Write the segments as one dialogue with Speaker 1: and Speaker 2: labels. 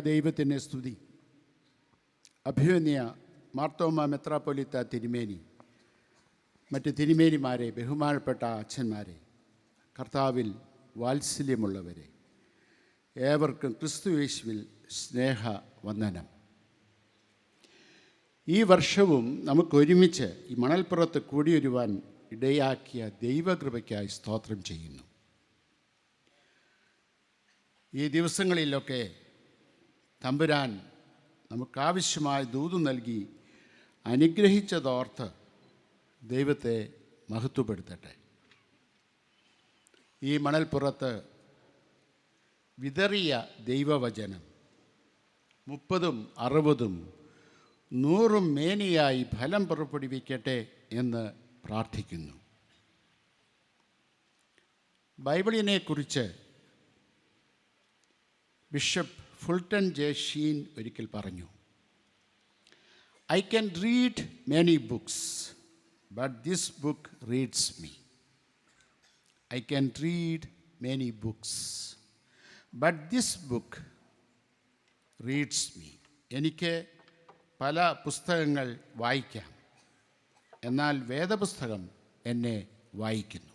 Speaker 1: ദൈവത്തിൻ്റെ സ്തുതി. അഭിമന്യ മാർത്തോമ മെത്രാപ്പൊലീത്ത തിരുമേനി, മറ്റ് തിരുമേനിമാരെ, ബഹുമാനപ്പെട്ട അച്ഛന്മാരെ, കർത്താവിൽ വാത്സല്യമുള്ളവരെ, ഏവർക്കും ക്രിസ്തുയേശുവിൽ സ്നേഹവന്ദനം. ഈ വർഷവും നമുക്കൊരുമിച്ച് ഈ മണൽപ്പുറത്ത് കൂടിയൊരുവാൻ ഇടയാക്കിയ ദൈവകൃപയ്ക്കായി സ്തോത്രം ചെയ്യുന്നു. ഈ ദിവസങ്ങളിലൊക്കെ തമ്പുരാൻ നമുക്കാവശ്യമായ ദൂത് നൽകി അനുഗ്രഹിച്ചതോർത്ത് ദൈവത്തെ മഹത്വപ്പെടുത്തട്ടെ. ഈ മണൽപ്പുറത്ത് വിതറിയ ദൈവവചനം 30, 60, 100 മേനിയായി ഫലം പുറപ്പെടുവിക്കട്ടെ എന്ന് പ്രാർത്ഥിക്കുന്നു. ബൈബിളിനെക്കുറിച്ച് ബിഷപ്പ് ഫുൾട്ടൺ ജെ ഷീൻ ഒരിക്കൽ പറഞ്ഞു, "I can read many books, but this book reads me. I can read many books, but this book reads me." എനിക്ക് പല പുസ്തകങ്ങൾ വായിക്കാം, എന്നാൽ വേദപുസ്തകം എന്നെ വായിക്കുന്നു.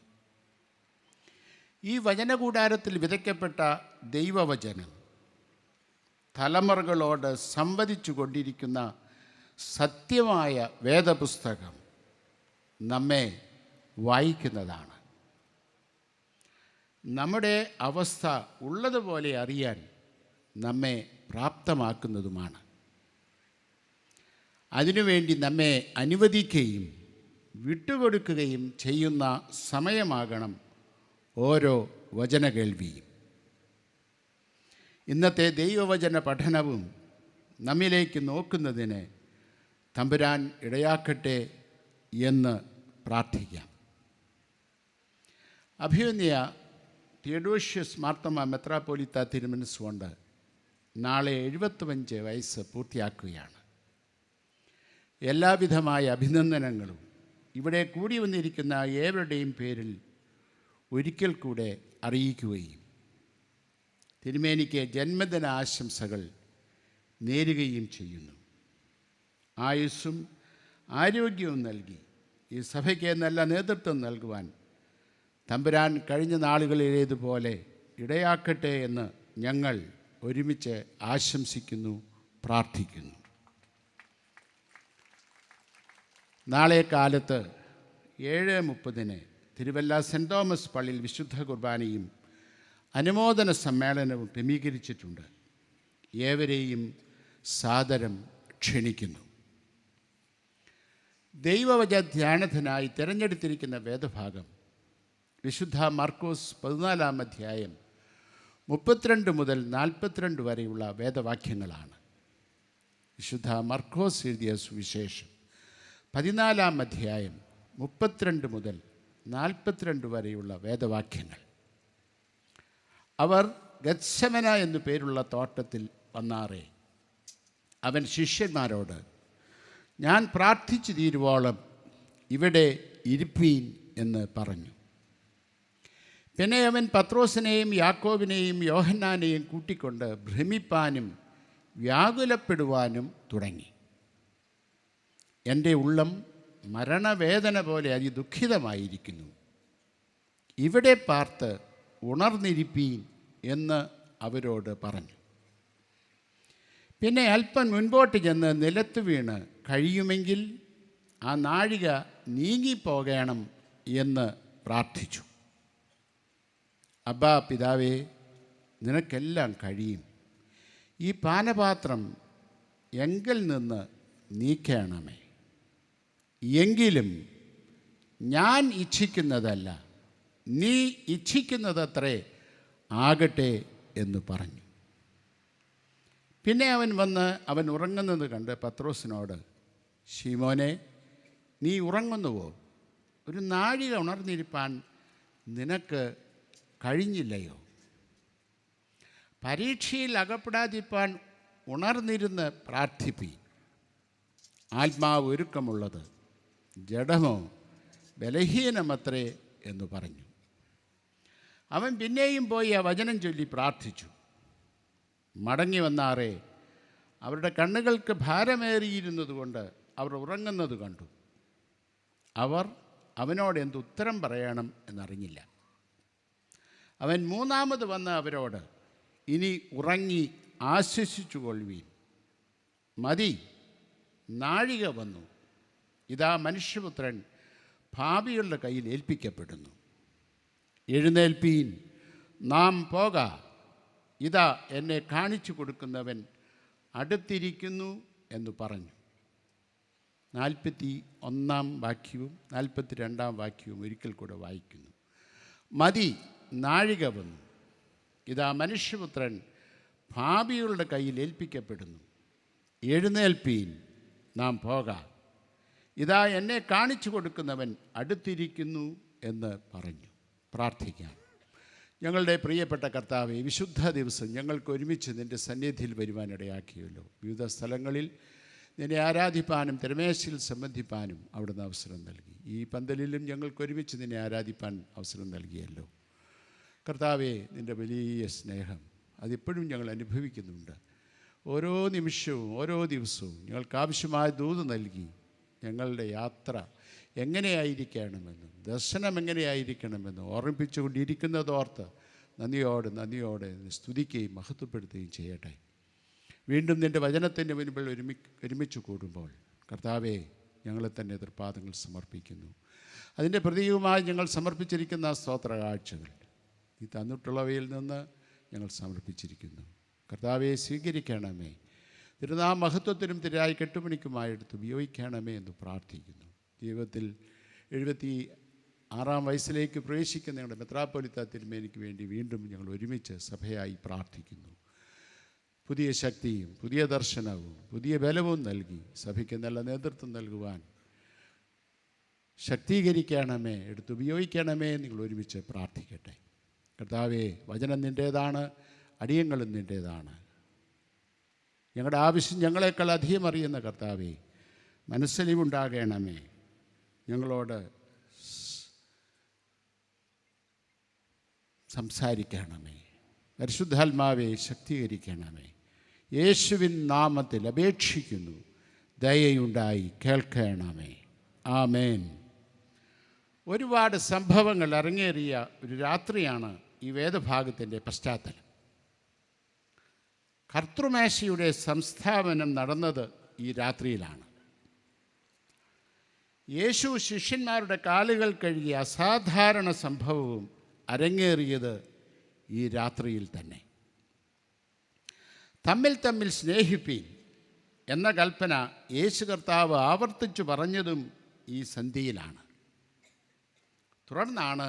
Speaker 1: ഈ വചനകൂടാരത്തിൽ വിതയ്ക്കപ്പെട്ട ദൈവവചനം തലമുറകളോട് സംവദിച്ചു കൊണ്ടിരിക്കുന്ന സത്യമായ വേദപുസ്തകം നമ്മെ വായിക്കുന്നതാണ്. നമ്മുടെ അവസ്ഥ ഉള്ളതുപോലെ അറിയാൻ നമ്മെ പ്രാപ്തമാക്കുന്നതുമാണ്. അതിനുവേണ്ടി നമ്മെ അനുവദിക്കുകയും വിട്ടുകൊടുക്കുകയും ചെയ്യുന്ന സമയമാകണം ഓരോ വചനകേൾവിയും. ഇന്നത്തെ ദൈവവചന പഠനവും നമ്മിലേക്ക് നോക്കുന്നതിന് തമ്പുരാൻ ഇടയാക്കട്ടെ എന്ന് പ്രാർത്ഥിക്കാം. അഭിമന്യ തിയഡോഷ്യസ് മാർത്തോമ മെത്രാപ്പൊലീത്ത തിരുമനസ് കൊണ്ട് നാളെ 75 വയസ്സ് പൂർത്തിയാക്കുകയാണ്. എല്ലാവിധമായ അഭിനന്ദനങ്ങളും ഇവിടെ കൂടി വന്നിരിക്കുന്ന ഏവരുടെയും പേരിൽ ഒരിക്കൽ കൂടെ അറിയിക്കുകയും തിരുമേനിക്ക് ജന്മദിന ആശംസകൾ നേരുകയും ചെയ്യുന്നു. ആയുസ്സും ആരോഗ്യവും നൽകി ഈ സഭയ്ക്ക് നല്ല നേതൃത്വം നൽകുവാൻ തമ്പുരാൻ കഴിഞ്ഞ നാളുകളിലേതുപോലെ ഇടയാക്കട്ടെ എന്ന് ഞങ്ങൾ ഒരുമിച്ച് ആശംസിക്കുന്നു, പ്രാർത്ഥിക്കുന്നു. നാളെ കാലത്ത് 7:30 തിരുവല്ല സെൻറ് തോമസ് പള്ളിയിൽ വിശുദ്ധ കുർബാനയും അനുമോദന സമ്മേളനവും ക്രമീകരിച്ചിട്ടുണ്ട്. ഏവരെയും സാദരം ക്ഷണിക്കുന്നു. ദൈവവചന ധ്യാനത്തിനായി തിരഞ്ഞെടുത്തിരിക്കുന്ന വേദഭാഗം വിശുദ്ധ മർക്കോസ് 14 അധ്യായം 32 മുതൽ 42 വരെയുള്ള വേദവാക്യങ്ങളാണ്. വിശുദ്ധ മർക്കോസ് എഴുതിയ സുവിശേഷം 14 അധ്യായം 32 മുതൽ 42 വരെയുള്ള വേദവാക്യങ്ങൾ. അവർ ഗത്സമന എന്നു പേരുള്ള തോട്ടത്തിൽ വന്നാറേ അവൻ ശിഷ്യന്മാരോട്, "ഞാൻ പ്രാർത്ഥിച്ചു തീരുവോളം ഇവിടെ ഇരിപ്പീൻ" എന്ന് പറഞ്ഞു. പിന്നെ അവൻ പത്രോസിനെയും യാക്കോബിനെയും യോഹന്നാനെയും കൂട്ടിക്കൊണ്ട് ഭ്രമിപ്പാനും വ്യാകുലപ്പെടുവാനും തുടങ്ങി. "എൻ്റെ ഉള്ളം മരണവേദന പോലെ അതിദുഃഖിതമായിരിക്കുന്നു. ഇവിടെ പാർത്ത് ഉണർന്നിരിപ്പീൻ" എന്ന് അവരോട് പറഞ്ഞു. പിന്നെ അല്പം മുൻപോട്ട് ചെന്ന് നിലത്ത് വീണ് കഴിയുമെങ്കിൽ ആ നാഴിക നീങ്ങിപ്പോകണം എന്ന് പ്രാർത്ഥിച്ചു. "അബ്ബാ പിതാവേ, നിനക്കെല്ലാം കഴിയും. ഈ പാനപാത്രം എങ്കിൽ നിന്ന് നീക്കണമേ. എങ്കിലും ഞാൻ ഇച്ഛിക്കുന്നതല്ല, നീ ഇച്ഛിക്കുന്നതത്രേ ആകട്ടെ" എന്ന് പറഞ്ഞു. പിന്നെ അവൻ വന്ന് അവൻ ഉറങ്ങുന്നത് കണ്ട് പത്രോസിനോട്, "ശീമോനെ, നീ ഉറങ്ങുന്നുവോ? ഒരു നാഴിക ഉണർന്നിരിപ്പാൻ നിനക്ക് കഴിഞ്ഞില്ലയോ? പരീക്ഷയിൽ അകപ്പെടാതിരിപ്പാൻ ഉണർന്നിരുന്ന് പ്രാർത്ഥിപ്പീൻ. ആത്മാവ് ഒരുക്കമുള്ളത്, ജഡമോ ബലഹീനമത്രേ" എന്ന് പറഞ്ഞു. അവൻ പിന്നെയും പോയി ആ വചനം ചൊല്ലി പ്രാർത്ഥിച്ചു. മടങ്ങി വന്നാറേ അവരുടെ കണ്ണുകൾക്ക് ഭാരമേറിയിരുന്നതുകൊണ്ട് അവർ ഉറങ്ങുന്നത് കണ്ടു. അവർ അവനോട് എന്തുത്തരം പറയണം എന്നറിഞ്ഞില്ല. അവൻ മൂന്നാമത് വന്ന് അവരോട്, ഇനി ഉറങ്ങി ആശ്വസിച്ചു കൊള്ളുവീൻ, മതി, നാഴിക വന്നു, ഇതാ മനുഷ്യപുത്രൻ പാപികളുടെ കയ്യിൽ ഏൽപ്പിക്കപ്പെടുന്നു. എഴുന്നേൽപ്പീൻ, നാം പോക, ഇതാ എന്നെ കാണിച്ചു കൊടുക്കുന്നവൻ അടുത്തിരിക്കുന്നു എന്ന് പറഞ്ഞു. 41 വാക്യവും 42 വാക്യവും ഒരിക്കൽ കൂടെ വായിക്കുന്നു. മതി, നാഴിക വന്നു, ഇതാ മനുഷ്യപുത്രൻ പാപികളുടെ കയ്യിൽ ഏൽപ്പിക്കപ്പെടുന്നു. എഴുന്നേൽപ്പീൻ, നാം പോക, ഇതാ എന്നെ കാണിച്ചു കൊടുക്കുന്നവൻ അടുത്തിരിക്കുന്നു എന്ന് പറഞ്ഞു. പ്രാർത്ഥിക്കാം. ഞങ്ങളുടെ പ്രിയപ്പെട്ട കർത്താവേ, വിശുദ്ധ ദിവസം ഞങ്ങൾക്ക് ഒരുമിച്ച് നിൻ്റെ സന്നിധിയിൽ വരുവാനിടയാക്കിയല്ലോ. വിവിധ സ്ഥലങ്ങളിൽ നിന്നെ ആരാധിപ്പാനും തിരുമേശയിൽ സംബന്ധിപ്പാനും അവിടുന്ന് അവസരം നൽകി. ഈ പന്തലിലും ഞങ്ങൾക്ക് ഒരുമിച്ച് നിന്നെ ആരാധിപ്പാൻ അവസരം നൽകിയല്ലോ. കർത്താവേ, നിൻ്റെ വലിയ സ്നേഹം അതിപ്പോഴും ഞങ്ങൾ അനുഭവിക്കുന്നുണ്ട്. ഓരോ നിമിഷവും ഓരോ ദിവസവും ഞങ്ങൾക്ക് ആവശ്യമായ ദൂത് നൽകി ഞങ്ങളുടെ യാത്ര എങ്ങനെയായിരിക്കണമെന്നും ദർശനം എങ്ങനെയായിരിക്കണമെന്നും ഓർമ്മിപ്പിച്ചുകൊണ്ടിരിക്കുന്നതോർത്ത് നന്ദിയോടെ സ്തുതിക്കുകയും മഹത്വപ്പെടുത്തുകയും ചെയ്യട്ടെ. വീണ്ടും നിൻ്റെ വചനത്തിൻ്റെ മുൻപിൽ ഒരുമിച്ച് കൂടുമ്പോൾ കർത്താവേ, ഞങ്ങളെ തന്നെ തൃപ്പാദങ്ങൾ സമർപ്പിക്കുന്നു. അതിൻ്റെ പ്രതീകമായി ഞങ്ങൾ സമർപ്പിച്ചിരിക്കുന്ന സ്തോത്ര കാഴ്ചകൾ നീ തന്നിട്ടുള്ളവയിൽ നിന്ന് ഞങ്ങൾ സമർപ്പിച്ചിരിക്കുന്നു. കർത്താവെ, സ്വീകരിക്കണമേ. തിരുനാം മഹത്വത്തിനും തിരായി കെട്ടുപണിക്കുമായി എടുത്ത് ഉപയോഗിക്കണമേ എന്ന് പ്രാർത്ഥിക്കുന്നു. ജീവിതത്തിൽ 76 വയസ്സിലേക്ക് പ്രവേശിക്കുന്ന ഞങ്ങളുടെ മെത്രാപ്പൊലീത്ത തിരുമേനിക്ക് വേണ്ടി വീണ്ടും ഞങ്ങൾ ഒരുമിച്ച് സഭയായി പ്രാർത്ഥിക്കുന്നു. പുതിയ ശക്തിയും പുതിയ ദർശനവും പുതിയ ബലവും നൽകി സഭയ്ക്ക് നല്ല നേതൃത്വം നൽകുവാൻ ശക്തീകരിക്കണമേ, എടുത്തുപയോഗിക്കണമേ. നിങ്ങൾ ഒരുമിച്ച് പ്രാർത്ഥിക്കട്ടെ. കർത്താവേ, വചനം നിൻ്റേതാണ്, അടിയങ്ങളും നിൻ്റേതാണ്. ഞങ്ങളുടെ ആവശ്യം ഞങ്ങളെക്കാൾ അധികം അറിയുന്ന കർത്താവേ, മനസ്സലിവുണ്ടാകണമേ. ഞങ്ങളോട് സംസാരിക്കണമേ. പരിശുദ്ധാത്മാവെ, ശക്തീകരിക്കണമേ. യേശുവിൻ നാമത്തിൽ അപേക്ഷിക്കുന്നു, ദയയുണ്ടായി കേൾക്കണമേ. ആമേൻ. ഒരുപാട് സംഭവങ്ങൾ അരങ്ങേറിയ ഒരു രാത്രിയാണ് ഈ വേദഭാഗത്തിൻ്റെ പശ്ചാത്തലം. കർത്തൃമേശയുടെ സംസ്ഥാപനം നടന്നത് ഈ രാത്രിയിലാണ്. യേശു ശിഷ്യന്മാരുടെ കാലുകൾ കഴുകിയ അസാധാരണ സംഭവവും അരങ്ങേറിയത് ഈ രാത്രിയിൽ തന്നെ. തമ്മിൽ സ്നേഹിപ്പീൻ എന്ന കൽപ്പന യേശു കർത്താവ് ആവർത്തിച്ചു പറഞ്ഞതും ഈ സന്ധിയിലാണ്. തുടർന്നാണ്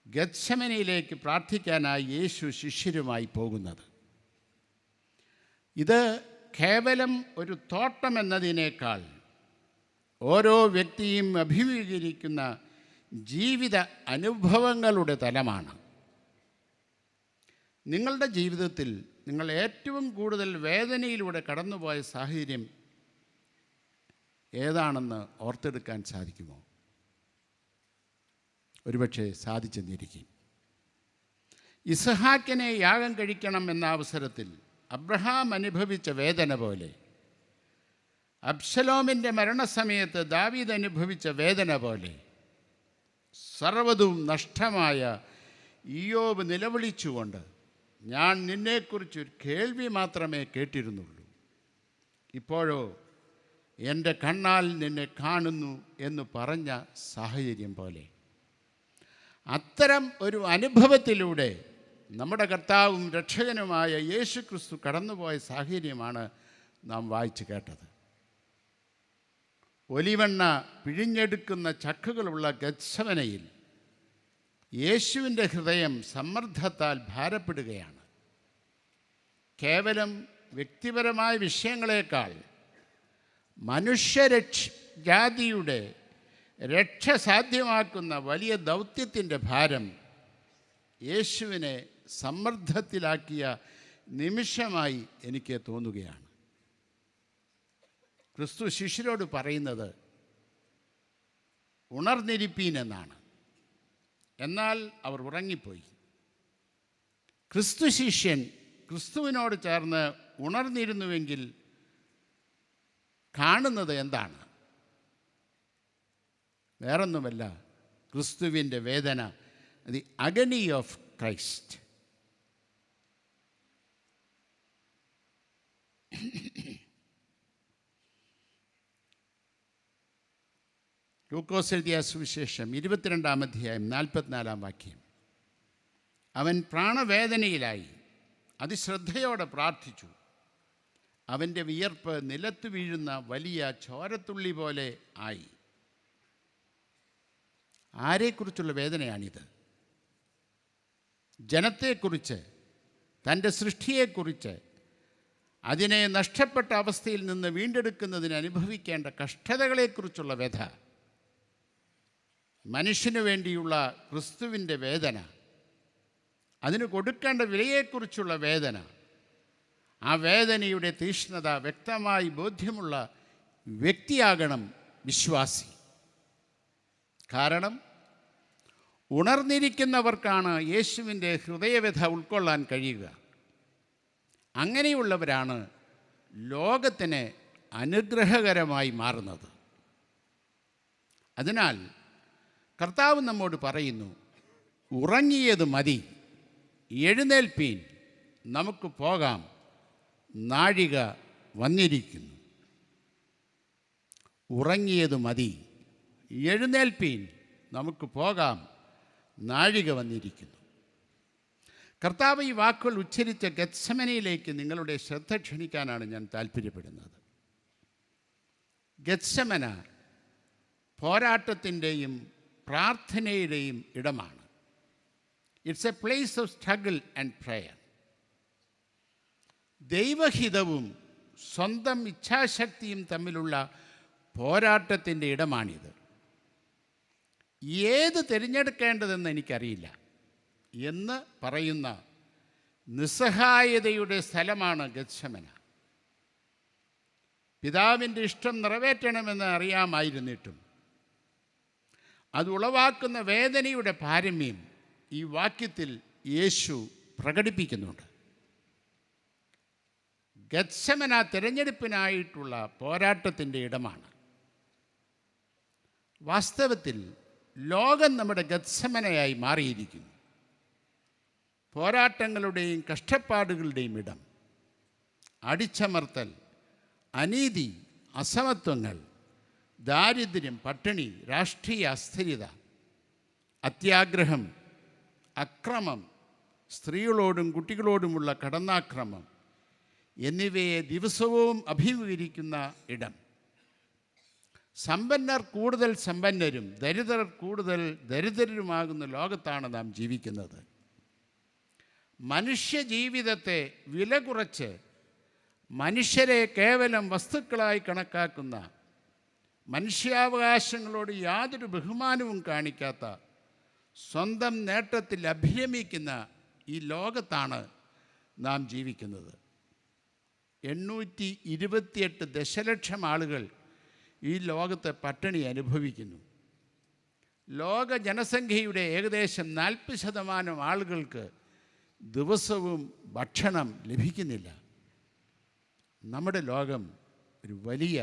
Speaker 1: ഗത്ശമനയിലേക്ക് പ്രാർത്ഥിക്കാനായി യേശു ശിഷ്യരുമായി പോകുന്നത്. ഇത് കേവലം ഒരു തോട്ടം എന്നതിനേക്കാൾ ഓരോ വ്യക്തിയും അഭിമുഖീകരിക്കുന്ന ജീവിത അനുഭവങ്ങളുടെ തലമാണ്. നിങ്ങളുടെ ജീവിതത്തിൽ നിങ്ങൾ ഏറ്റവും കൂടുതൽ വേദനയിലൂടെ കടന്നുപോയ സാഹചര്യം ഏതാണെന്ന് ഓർത്തെടുക്കാൻ സാധിക്കുമോ? ഒരുപക്ഷെ സാധിച്ചെന്നിരിക്കും. ഇസ്ഹാക്കിനെ യാഗം കഴിക്കണം എന്ന അവസരത്തിൽ അബ്രഹാം അനുഭവിച്ച വേദന പോലെ, അബ്ശലോമിൻ്റെ മരണസമയത്ത് ദാവീദ് അനുഭവിച്ച വേദന പോലെ, സർവ്വതും നഷ്ടമായ ഇയ്യോബ് നിലവിളിച്ചുകൊണ്ട്, ഞാൻ നിന്നെക്കുറിച്ചൊരു കേൾവി മാത്രമേ കേട്ടിരുന്നുള്ളൂ, ഇപ്പോഴോ എൻ്റെ കണ്ണാൽ നിന്നെ കാണുന്നു എന്ന് പറഞ്ഞ സാഹചര്യം പോലെ, അത്തരം ഒരു അനുഭവത്തിലൂടെ നമ്മുടെ കർത്താവും രക്ഷകനുമായ യേശു ക്രിസ്തു കടന്നുപോയ സാഹചര്യമാണ് നാം വായിച്ചു കേട്ടത്. ഒലിവെണ്ണ പിഴിഞ്ഞെടുക്കുന്ന ചക്കുകളുള്ള ഗത്ശമനയിൽ യേശുവിൻ്റെ ഹൃദയം സമ്മർദ്ദത്താൽ ഭാരപ്പെടുകയാണ്. കേവലം വ്യക്തിപരമായ വിഷയങ്ങളെക്കാൾ ജാതിയുടെ രക്ഷ സാധ്യമാക്കുന്ന വലിയ ദൗത്യത്തിൻ്റെ ഭാരം യേശുവിനെ സമ്മർദ്ദത്തിലാക്കിയ നിമിഷമായി എനിക്ക് തോന്നുകയാണ്. ക്രിസ്തു ശിഷ്യരോട് പറയുന്നത് ഉണർന്നിരിപ്പീൻ എന്നാണ്. എന്നാൽ അവർ ഉറങ്ങിപ്പോയി. ക്രിസ്തു ശിഷ്യൻ ക്രിസ്തുവിനോട് ചേർന്ന് ഉണർന്നിരുന്നുവെങ്കിൽ കാണുന്നത് എന്താണ്? വേറൊന്നുമല്ല, ക്രിസ്തുവിൻ്റെ വേദന, ദി അഗണി ഓഫ് ക്രൈസ്റ്റ്. ലൂക്കോസ് എഴുതിയ സുവിശേഷം 22-ാം അധ്യായം 44-ാം വാക്യം. അവൻ പ്രാണവേദനയിലായി അതിശ്രദ്ധയോടെ പ്രാർത്ഥിച്ചു. അവൻ്റെ വിയർപ്പ് നിലത്തു വീഴുന്ന വലിയ ചോരത്തുള്ളി പോലെ ആയി. ആരെക്കുറിച്ചുള്ള വേദനയാണിത്? ജനത്തെക്കുറിച്ച്, തൻ്റെ സൃഷ്ടിയെക്കുറിച്ച്, അതിനെ നഷ്ടപ്പെട്ട അവസ്ഥയിൽ നിന്ന് വീണ്ടെടുക്കുന്നതിന് അനുഭവിക്കേണ്ട കഷ്ടതകളെക്കുറിച്ചുള്ള വ്യഥ, മനുഷ്യനു വേണ്ടിയുള്ള ക്രിസ്തുവിൻ്റെ വേദന, അതിന് കൊടുക്കേണ്ട വിലയെക്കുറിച്ചുള്ള വേദന. ആ വേദനയുടെ തീക്ഷ്ണത വ്യക്തമായി ബോധ്യമുള്ള വ്യക്തിയാകണം വിശ്വാസി. കാരണം ഉണർന്നിരിക്കുന്നവർക്കാണ് യേശുവിൻ്റെ ഹൃദയവ്യഥ ഉൾക്കൊള്ളാൻ കഴിയുക. അങ്ങനെയുള്ളവരാണ് ലോകത്തിന് അനുഗ്രഹകരമായി മാറുന്നത്. അതിനാൽ കർത്താവ് നമ്മോട് പറയുന്നു, ഉറങ്ങിയത് മതി, എഴുന്നേൽപ്പീൻ, നമുക്ക് പോകാം, നാഴിക വന്നിരിക്കുന്നു. ഉറങ്ങിയത് മതി, എഴുന്നേൽപ്പീൻ, നമുക്ക് പോകാം, നാഴിക വന്നിരിക്കുന്നു. കർത്താവ് ഈ വാക്കുകൾ ഉച്ചരിച്ച ഗത്സമനയിലേക്ക് നിങ്ങളുടെ ശ്രദ്ധ ക്ഷണിക്കാനാണ് ഞാൻ താല്പര്യപ്പെടുന്നത്. ഗത്സമന പോരാട്ടത്തിൻ്റെയും പ്രാർത്ഥനയുടെയും ഇടമാണ്. It's a place of struggle and prayer. ദൈവഹിതവും സ്വന്തം ഇച്ഛാശക്തിയും തമ്മിലുള്ള പോരാട്ടത്തിൻ്റെ ഇടമാണിത്. ഏത് തിരഞ്ഞെടുക്കേണ്ടതെന്ന് എനിക്കറിയില്ല എന്ന് പറയുന്ന നിസ്സഹായതയുടെ സ്ഥലമാണ് ഗത്സമന. പിതാവിൻ്റെ ഇഷ്ടം നിറവേറ്റണമെന്ന് അറിയാമായിരുന്നിട്ടും അത് ഉളവാക്കുന്ന വേദനയുടെ പാരമ്യം ഈ വാക്യത്തിൽ യേശു പ്രകടിപ്പിക്കുന്നുണ്ട്. ഗത്സമന തിരഞ്ഞെടുപ്പിനായിട്ടുള്ള പോരാട്ടത്തിൻ്റെ ഇടമാണ്. വാസ്തവത്തിൽ ലോകം നമ്മുടെ ഗത്സമനയായി മാറിയിരിക്കുന്നു. പോരാട്ടങ്ങളുടെയും കഷ്ടപ്പാടുകളുടെയും ഇടം. അടിച്ചമർത്തൽ, അനീതി, അസമത്വങ്ങൾ, ദാരിദ്ര്യം, പട്ടിണി, രാഷ്ട്രീയ അസ്ഥിരത, അത്യാഗ്രഹം, അക്രമം, സ്ത്രീകളോടും കുട്ടികളോടുമുള്ള കടന്നാക്രമം എന്നിവയെ ദിവസവും അഭിമുഖീകരിക്കുന്ന ഇടം. സമ്പന്നർ കൂടുതൽ സമ്പന്നരും ദരിദ്രർ കൂടുതൽ ദരിദ്രരുമാകുന്ന ലോകത്താണ് നാം ജീവിക്കുന്നത്. മനുഷ്യജീവിതത്തെ വില കുറച്ച് മനുഷ്യരെ കേവലം വസ്തുക്കളായി കണക്കാക്കുന്ന, മനുഷ്യാവകാശങ്ങളോട് യാതൊരു ബഹുമാനവും കാണിക്കാത്ത, സ്വന്തം നേട്ടത്തിൽ അഭിരമിക്കുന്ന ഈ ലോകത്താണ് നാം ജീവിക്കുന്നത്. 828 ദശലക്ഷം ആളുകൾ ഈ ലോകത്തെ പട്ടിണി അനുഭവിക്കുന്നു. ലോക ജനസംഖ്യയുടെ ഏകദേശം 40% ആളുകൾക്ക് ദിവസവും ഭക്ഷണം ലഭിക്കുന്നില്ല. നമ്മുടെ ലോകം ഒരു വലിയ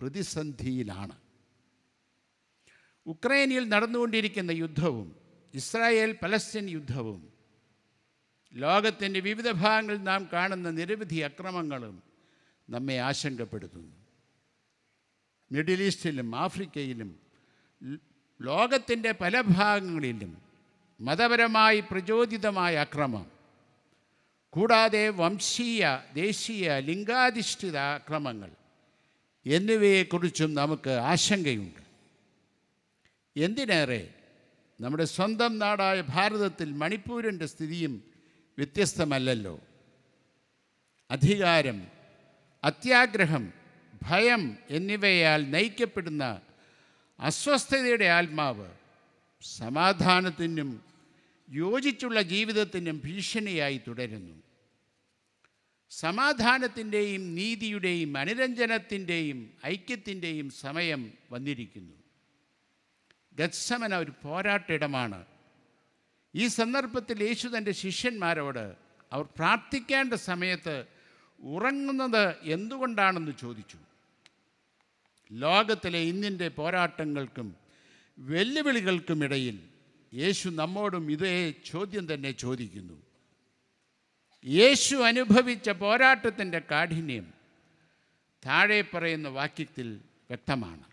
Speaker 1: പ്രതിസന്ധിയിലാണ്. ഉക്രൈനിൽ നടന്നുകൊണ്ടിരിക്കുന്ന യുദ്ധവും ഇസ്രായേൽ പലസ്തീൻ യുദ്ധവും ലോകത്തിൻ്റെ വിവിധ ഭാഗങ്ങളിൽ നാം കാണുന്ന നിരവധി അക്രമങ്ങളും നമ്മെ ആശങ്കപ്പെടുത്തുന്നു. മിഡിൽ ഈസ്റ്റിലും ആഫ്രിക്കയിലും ലോകത്തിൻ്റെ പല ഭാഗങ്ങളിലും മതപരമായി പ്രചോദിതമായ അക്രമം, കൂടാതെ വംശീയ, ദേശീയ, ലിംഗാധിഷ്ഠിത അക്രമങ്ങൾ എന്നിവയെക്കുറിച്ചും നമുക്ക് ആശങ്കയുണ്ട്. എന്തിനേറെ നമ്മുടെ സ്വന്തം നാടായ ഭാരതത്തിൽ മണിപ്പൂരിൻ്റെ സ്ഥിതിയും വ്യത്യസ്തമല്ലല്ലോ. അധികാരം, അത്യാഗ്രഹം, ഭയം എന്നിവയാൽ നയിക്കപ്പെടുന്ന അസ്വസ്ഥതയുടെ ആത്മാവ് സമാധാനത്തിനും യോജിച്ചുള്ള ജീവിതത്തിനും ഭീഷണിയായി തുടരുന്നു. സമാധാനത്തിൻ്റെയും നീതിയുടെയും അനുരഞ്ജനത്തിൻ്റെയും ഐക്യത്തിൻ്റെയും സമയം വന്നിരിക്കുന്നു. ഗത്സമന ഒരു പോരാട്ട ഇടമാണ്. ഈ സന്ദർഭത്തിൽ യേശു തൻ്റെ ശിഷ്യന്മാരോട് അവർ പ്രാർത്ഥിക്കേണ്ട സമയത്ത് ഉറങ്ങുന്നത് എന്തുകൊണ്ടാണെന്ന് ചോദിച്ചു. ലോകത്തിലെ ഇന്നിൻ്റെ പോരാട്ടങ്ങൾക്കും വെല്ലുവിളികൾക്കുമിടയിൽ യേശു നമ്മോടും ഇതേ ചോദ്യം തന്നെ ചോദിക്കുന്നു. യേശു അനുഭവിച്ച പോരാട്ടത്തിൻ്റെ കാഠിന്യം താഴെ പറയുന്ന വാക്യത്തിൽ വ്യക്തമാണ്.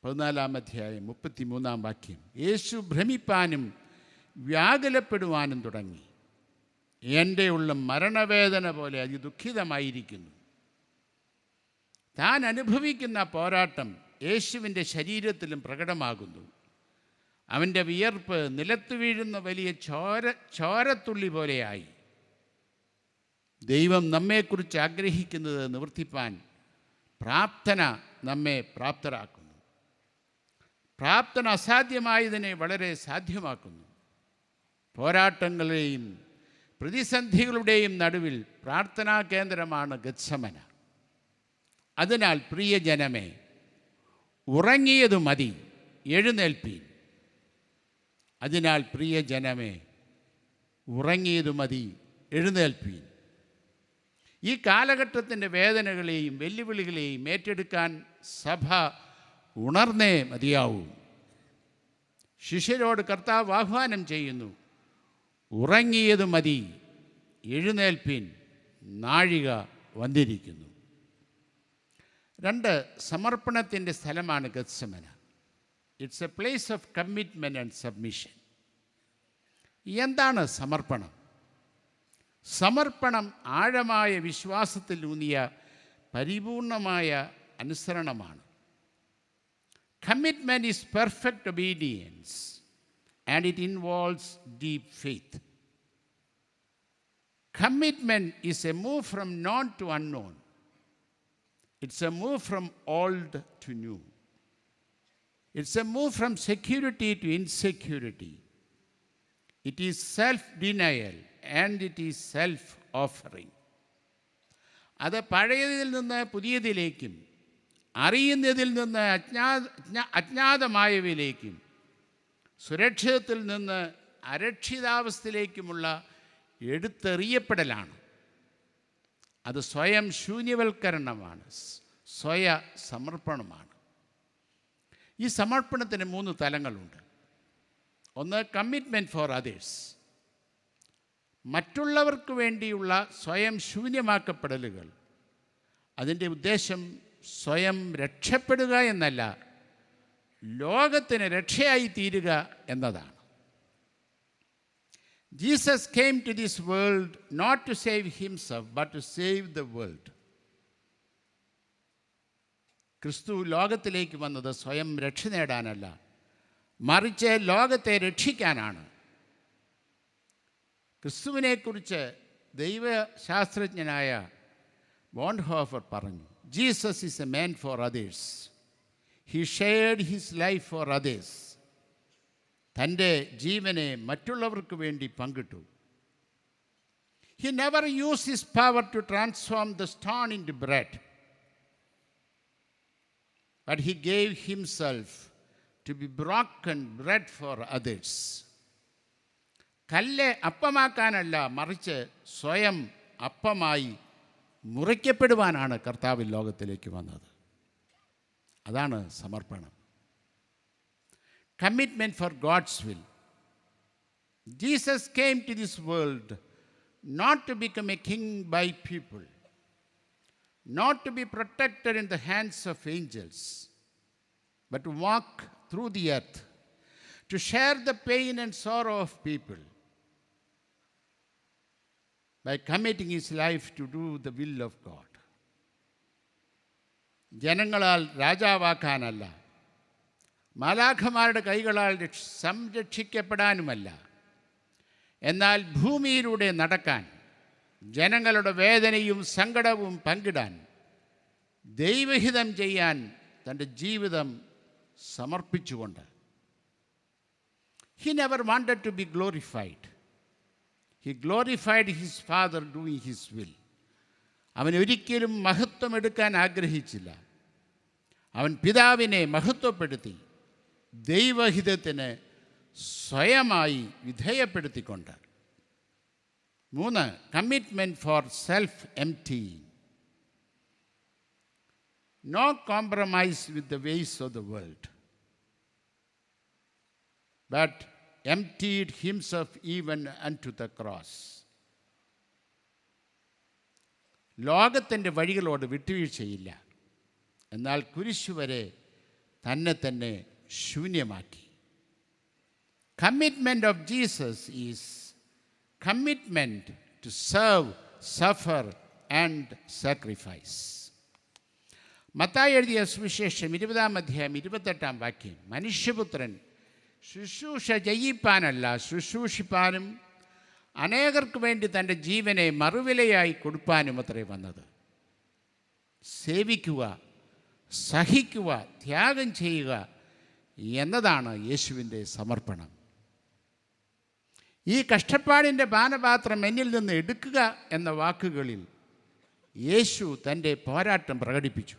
Speaker 1: 14-ാം അധ്യായം 33-ാം വാക്യം. യേശു ഭ്രമിപ്പാനും വ്യാകുലപ്പെടുവാനും തുടങ്ങി. എൻ്റെ ഉള്ളം മരണവേദന പോലെ അതിദുഃഖിതമായിരിക്കുന്നു. താൻ അനുഭവിക്കുന്ന പോരാട്ടം യേശുവിൻ്റെ ശരീരത്തിലും പ്രകടമാകുന്നു. അവൻ്റെ വിയർപ്പ് നിലത്ത് വീഴുന്ന വലിയ ചോരത്തുള്ളി പോലെയായി. ദൈവം നമ്മെക്കുറിച്ച് ആഗ്രഹിക്കുന്നത് നിവർത്തിപ്പാൻ പ്രാർത്ഥന നമ്മെ പ്രാപ്തരാക്കുന്നു. പ്രാർത്ഥന അസാധ്യമായതിനെ വളരെ സാധ്യമാക്കുന്നു. പോരാട്ടങ്ങളുടെയും പ്രതിസന്ധികളുടെയും നടുവിൽ പ്രാർത്ഥനാ കേന്ദ്രമാണ് ഗത്സമന. അതിനാൽ പ്രിയജനമേ, ഉറങ്ങിയതു മതി, എഴുന്നേൽപ്പീൻ. അതിനാൽ പ്രിയജനമേ, ഉറങ്ങിയതു മതി, എഴുന്നേൽപ്പീൻ. ഈ കാലഘട്ടത്തിൻ്റെ വേദനകളെയും വെല്ലുവിളികളെയും ഏറ്റെടുക്കാൻ സഭ ഉണർന്നേ മതിയാവൂ. ശിഷ്യരോട് കർത്താവ് ആഹ്വാനം ചെയ്യുന്നു, ഉറങ്ങിയതു മതി, എഴുന്നേൽപ്പീൻ, നാഴിക വന്നിരിക്കുന്നു. 2, സമർപ്പണത്തിൻ്റെ സ്ഥലമാണ് Gethsemane. It's a place of commitment and submission. എന്താണ് സമർപ്പണം? സമർപ്പണം ആഴമായ വിശ്വാസത്തിലൂന്നിയ പരിപൂർണമായ അനുസരണമാണ്. Commitment is perfect obedience and it involves deep faith. Commitment is a move from known to unknown. It's a move from old to new. It's a move from security to insecurity. It is self-denial and it is self-offering. അത് പഴയതിൽ നിന്ന് പുതിയതിലേക്കും അറിയുന്നതിൽ നിന്ന് അജ്ഞാതമായവയിലേക്കും സുരക്ഷിതത്തിൽ നിന്ന് അരക്ഷിതാവസ്ഥയിലേക്കുമുള്ള എടുത്തെറിയപ്പെടലാണ്. അത് സ്വയം ശൂന്യവൽക്കരണമാണ്, സ്വയ സമർപ്പണമാണ്. ഈ സമർപ്പണത്തിന് 3 തലങ്ങളുണ്ട്. ഒന്ന്, commitment for others. മറ്റുള്ളവർക്ക് വേണ്ടിയുള്ള സ്വയം ശൂന്യമാക്കപ്പെടലുകൾ. അതിൻ്റെ ഉദ്ദേശം സ്വയം രക്ഷപ്പെടുക എന്നല്ല, ലോകത്തിന് രക്ഷയായി തീരുക എന്നതാണ്. Jesus came to this world not to save himself, but to save the world. ക്രിസ്തു ലോകത്തിലേക്ക് വന്നത് സ്വയം രക്ഷ നേടാനല്ല, മറിച്ച് ലോകത്തെ രക്ഷിക്കാനാണ്. ക്രിസ്തുവിനെക്കുറിച്ച് ദൈവശാസ്ത്രജ്ഞനായ ബോൺഹോഫർ പറഞ്ഞു, Jesus is a man for others. He shared his life for others. തൻ്റെ ജീവനെ മറ്റുള്ളവർക്ക് വേണ്ടി പങ്കിട്ടു. He never used his power to transform the stone into bread, but he gave himself to be broken bread for others. കല്ല് അപ്പമാക്കാനല്ല, മറിച്ച് സ്വയം അപ്പമായി മുറിക്കപ്പെടുവാനാണ് കർത്താവ് ലോകത്തിലേക്ക് വന്നത്. അതാണ് സമർപ്പണം. Commitment for God's will. Jesus came to this world not to become a king by people, not to be protected in the hands of angels, but to walk through the earth, to share the pain and sorrow of people by committing his life to do the will of God. ജനങ്ങളാൽ രാജാവാക്കാനല്ല, മാലാഖമാരുടെ കൈകളാൽ സംരക്ഷിക്കപ്പെടാനുമല്ല, എന്നാൽ ഭൂമിയിലൂടെ നടക്കാൻ, ജനങ്ങളുടെ വേദനയും സങ്കടവും പങ്കിടാൻ, ദൈവഹിതം ചെയ്യാൻ തൻ്റെ ജീവിതം സമർപ്പിച്ചുകൊണ്ട്. He never wanted to be glorified. He glorified his Father doing his will. അവൻ ഒരിക്കലും മഹത്വം എടുക്കാൻ ആഗ്രഹിച്ചില്ല. അവൻ പിതാവിനെ മഹത്വപ്പെടുത്തി ദൈവഹിതത്തിന് സ്വയമായി വിധേയപ്പെടുത്തിക്കൊണ്ട്. 3, commitment for self empty. No compromise with the ways of the world, but emptied himself even unto the cross. ലോകത്തിൻ്റെ വഴികളോട് വിട്ടുവീഴ്ചയില്ല, എന്നാൽ കുരിശു വരെ തന്നെ തന്നെ ശൂന്യമാക്കി. Commitment of Jesus is commitment to serve, suffer and sacrifice. മത്തായി എഴുതിയ സുവിശേഷം 20-ാം അധ്യായം 28-ാം വാക്യം, മനുഷ്യപുത്രൻ ശുശ്രൂഷ ചെയ്യിപ്പാനല്ല, ശുശ്രൂഷിപ്പാനും അനേകർക്ക് വേണ്ടി തൻ്റെ ജീവനെ മറുവിലയായി കൊടുപ്പാനും അത്രേ വന്നത്. സേവിക്കുക, സഹിക്കുക, ത്യാഗം ചെയ്യുക എന്നതാണ് യേശുവിൻ്റെ സമർപ്പണം. ഈ കഷ്ടപ്പാടിൻ്റെ പാനപാത്രം എന്നിൽ നിന്ന് എടുക്കുക എന്ന വാക്കുകളിൽ യേശു തൻ്റെ പോരാട്ടം പ്രകടിപ്പിച്ചു.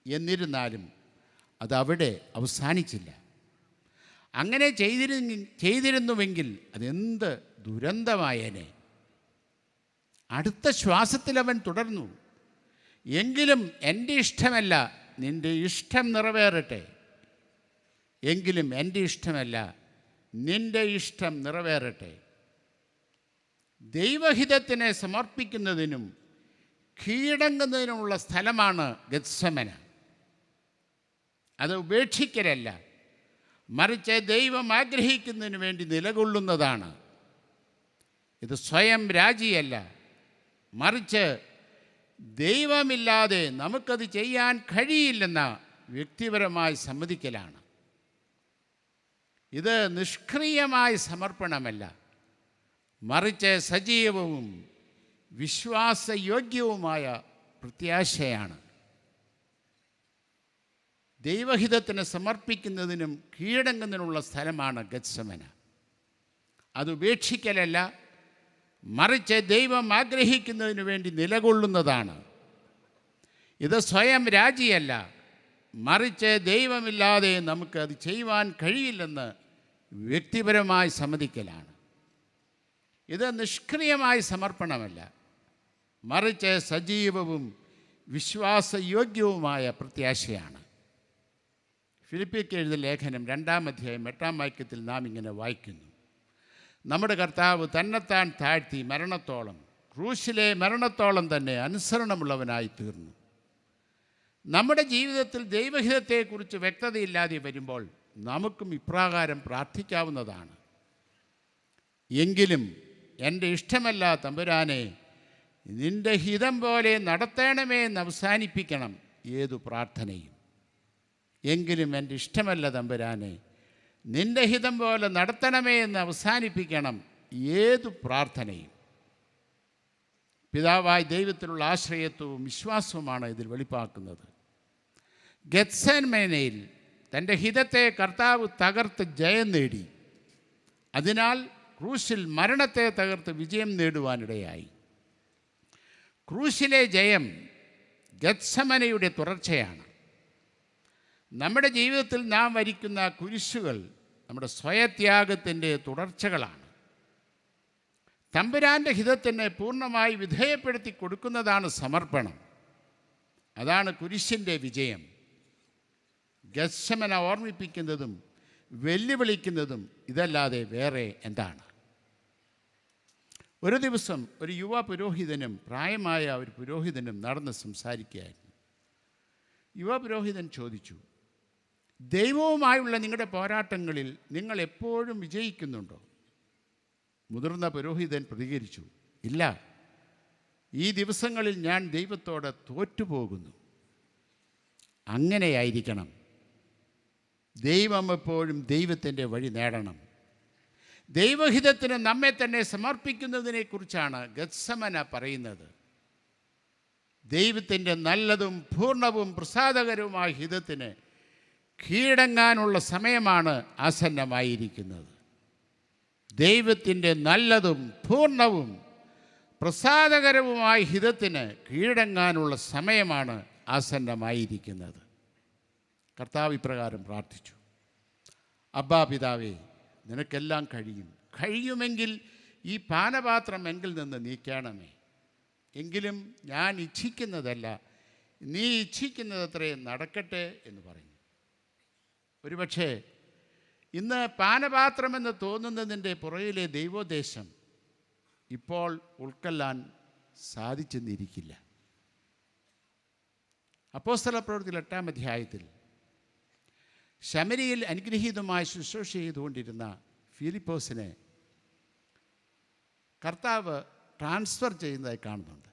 Speaker 1: എന്നിരുന്നാലും അതവിടെ അവസാനിച്ചില്ല. അങ്ങനെ ചെയ്തിരുന്നുവെങ്കിൽ അതെന്ത് ദുരന്തമായേനെ. അടുത്ത ശ്വാസത്തിൽ അവൻ തുടർന്നു, എങ്കിലും എൻ്റെ ഇഷ്ടമല്ല നിൻ്റെ ഇഷ്ടം നിറവേറട്ടെ. എങ്കിലും എൻ്റെ ഇഷ്ടമല്ല നിൻ്റെ ഇഷ്ടം നിറവേറട്ടെ. ദൈവഹിതത്തിനെ സമർപ്പിക്കുന്നതിനും കീഴടങ്ങുന്നതിനുമുള്ള സ്ഥലമാണ് ഗത്സമന. അത് ഉപേക്ഷിക്കലല്ല, മറിച്ച് ദൈവം ആഗ്രഹിക്കുന്നതിന് വേണ്ടി നിലകൊള്ളുന്നതാണ്. ഇത് സ്വയം രാജിയല്ല, മറിച്ച് ദൈവമില്ലാതെ നമുക്കത് ചെയ്യാൻ കഴിയില്ലെന്ന വ്യക്തിപരമായി സമ്മതിക്കലാണ്. ഇത് നിഷ്ക്രിയമായ സമർപ്പണമല്ല, മറിച്ച് സജീവവും വിശ്വാസയോഗ്യവുമായ പ്രത്യാശയാണ്. ദൈവഹിതത്തിന് സമർപ്പിക്കുന്നതിനും കീഴടങ്ങുന്നതിനുള്ള സ്ഥലമാണ് ഗത്സമന. അത് ഉപേക്ഷിക്കലല്ല, മറിച്ച് ദൈവം ആഗ്രഹിക്കുന്നതിന് വേണ്ടി നിലകൊള്ളുന്നതാണ്. ഇത് സ്വയം രാജിയല്ല, മറിച്ച് ദൈവമില്ലാതെ നമുക്കത് ചെയ്യുവാൻ കഴിയില്ലെന്ന് വ്യക്തിപരമായി സമ്മതിക്കലാണ്. ഇത് നിഷ്ക്രിയമായ സമർപ്പണമല്ല, മറിച്ച് സജീവവും വിശ്വാസയോഗ്യവുമായ പ്രത്യാശയാണ്. ഫിലിപ്പിക്ക് എഴുതിയ ലേഖനം 2-ാം അധ്യായം 8-ാം വാക്യത്തിൽ നാം ഇങ്ങനെ വായിക്കുന്നു, നമ്മുടെ കർത്താവ് തന്നെത്താൻ താഴ്ത്തി മരണത്തോളം, ക്രൂശിലെ മരണത്തോളം തന്നെ അനുസരണമുള്ളവനായി തീർന്നു. നമ്മുടെ ജീവിതത്തിൽ ദൈവഹിതത്തെക്കുറിച്ച് വ്യക്തതയില്ലാതെ വരുമ്പോൾ നമുക്കും ഇപ്രകാരം പ്രാർത്ഥിക്കാവുന്നതാണ്. എങ്കിലും എൻ്റെ ഇഷ്ടമല്ല തമ്പുരാനെ, നിൻ്റെ ഹിതം പോലെ നടത്തണമേ എന്ന് അവസാനിപ്പിക്കണം ഏതു പ്രാർത്ഥനയും. എങ്കിലും എൻ്റെ ഇഷ്ടമല്ല തമ്പുരാനെ, നിൻ്റെ ഹിതം പോലെ നടത്തണമേ എന്ന് അവസാനിപ്പിക്കണം ഏതു പ്രാർത്ഥനയും. പിതാവായ ദൈവത്തിലുള്ള ആശ്രയത്വവും വിശ്വാസവുമാണ് ഇതിൽ വെളിപ്പാക്കുന്നത്. ഗത്സമനയിൽ തൻ്റെ ഹിതത്തെ കർത്താവ് തകർത്ത് ജയം നേടി. അതിനാൽ ക്രൂശിൽ മരണത്തെ തകർത്ത് വിജയം നേടുവാനിടയായി. ക്രൂശിലെ ജയം ഗത്സമനയുടെ തുടർച്ചയാണ്. നമ്മുടെ ജീവിതത്തിൽ നാം വരിക്കുന്ന കുരിശുകൾ നമ്മുടെ സ്വയത്യാഗത്തിൻ്റെ തുടർച്ചകളാണ്. തമ്പുരാൻ്റെ ഹിതത്തിനെ പൂർണ്ണമായി വിധേയപ്പെടുത്തി കൊടുക്കുന്നതാണ് സമർപ്പണം. അതാണ് കുരിശിൻ്റെ വിജയം. ഗത്സമന ഓർമ്മിപ്പിക്കുന്നതും വെല്ലുവിളിക്കുന്നതും ഇതല്ലാതെ വേറെ എന്താണ്? ഒരു ദിവസം ഒരു യുവ പുരോഹിതനും പ്രായമായ ഒരു പുരോഹിതനും നടന്ന് സംസാരിക്കുകയായിരുന്നു. യുവ പുരോഹിതൻ ചോദിച്ചു, ദൈവവുമായുള്ള നിങ്ങളുടെ പോരാട്ടങ്ങളിൽ നിങ്ങൾ എപ്പോഴും വിജയിക്കുന്നുണ്ടോ? മുതിർന്ന പുരോഹിതൻ പ്രതികരിച്ചു, ഇല്ല, ഈ ദിവസങ്ങളിൽ ഞാൻ ദൈവത്തോട് തോറ്റുപോകുന്നു. അങ്ങനെയായിരിക്കണം. ദൈവം എപ്പോഴും ദൈവത്തിൻ്റെ വഴി നേടണം. ദൈവഹിതത്തിന് നമ്മെ തന്നെ സമർപ്പിക്കുന്നതിനെക്കുറിച്ചാണ് ഗത്സമന പറയുന്നത്. ദൈവത്തിൻ്റെ നല്ലതും പൂർണ്ണവും പ്രസാദകരവുമായ ഹിതത്തിന് കീഴടങ്ങാനുള്ള സമയമാണ് ആസന്നമായിരിക്കുന്നത്. ദൈവത്തിൻ്റെ നല്ലതും പൂർണ്ണവും പ്രസാദകരവുമായ ഹിതത്തിന് കീഴടങ്ങാനുള്ള സമയമാണ് ആസന്നമായിരിക്കുന്നത്. കർത്താവ് ഇപ്രകാരം പ്രാർത്ഥിച്ചു, അബ്ബാ പിതാവേ, നിനക്കെല്ലാം കഴിയുമെങ്കിൽ ഈ പാനപാത്രം എങ്കിൽ നിന്ന് നീക്കണമേ. എങ്കിലും ഞാൻ ഇച്ഛിക്കുന്നതല്ല, നീ ഇച്ഛിക്കുന്നതത്രയും നടക്കട്ടെ എന്ന് പറഞ്ഞു. ഒരുപക്ഷെ ഇന്ന് പാനപാത്രമെന്ന് തോന്നുന്നതിൻ്റെ പുറകിലെ ദൈവോദ്ദേശം ഇപ്പോൾ ഉൾക്കൊള്ളാൻ സാധിച്ചെന്നിരിക്കില്ല. അപ്പോസ്തലപ്രവൃത്തിയിൽ 8-ാം അധ്യായത്തിൽ ശമരിയിൽ അനുഗ്രഹീതമായി ശുശ്രൂഷ ചെയ്തുകൊണ്ടിരുന്ന ഫിലിപ്പോസിനെ കർത്താവ് ട്രാൻസ്ഫർ ചെയ്യുന്നതായി കാണുന്നുണ്ട്.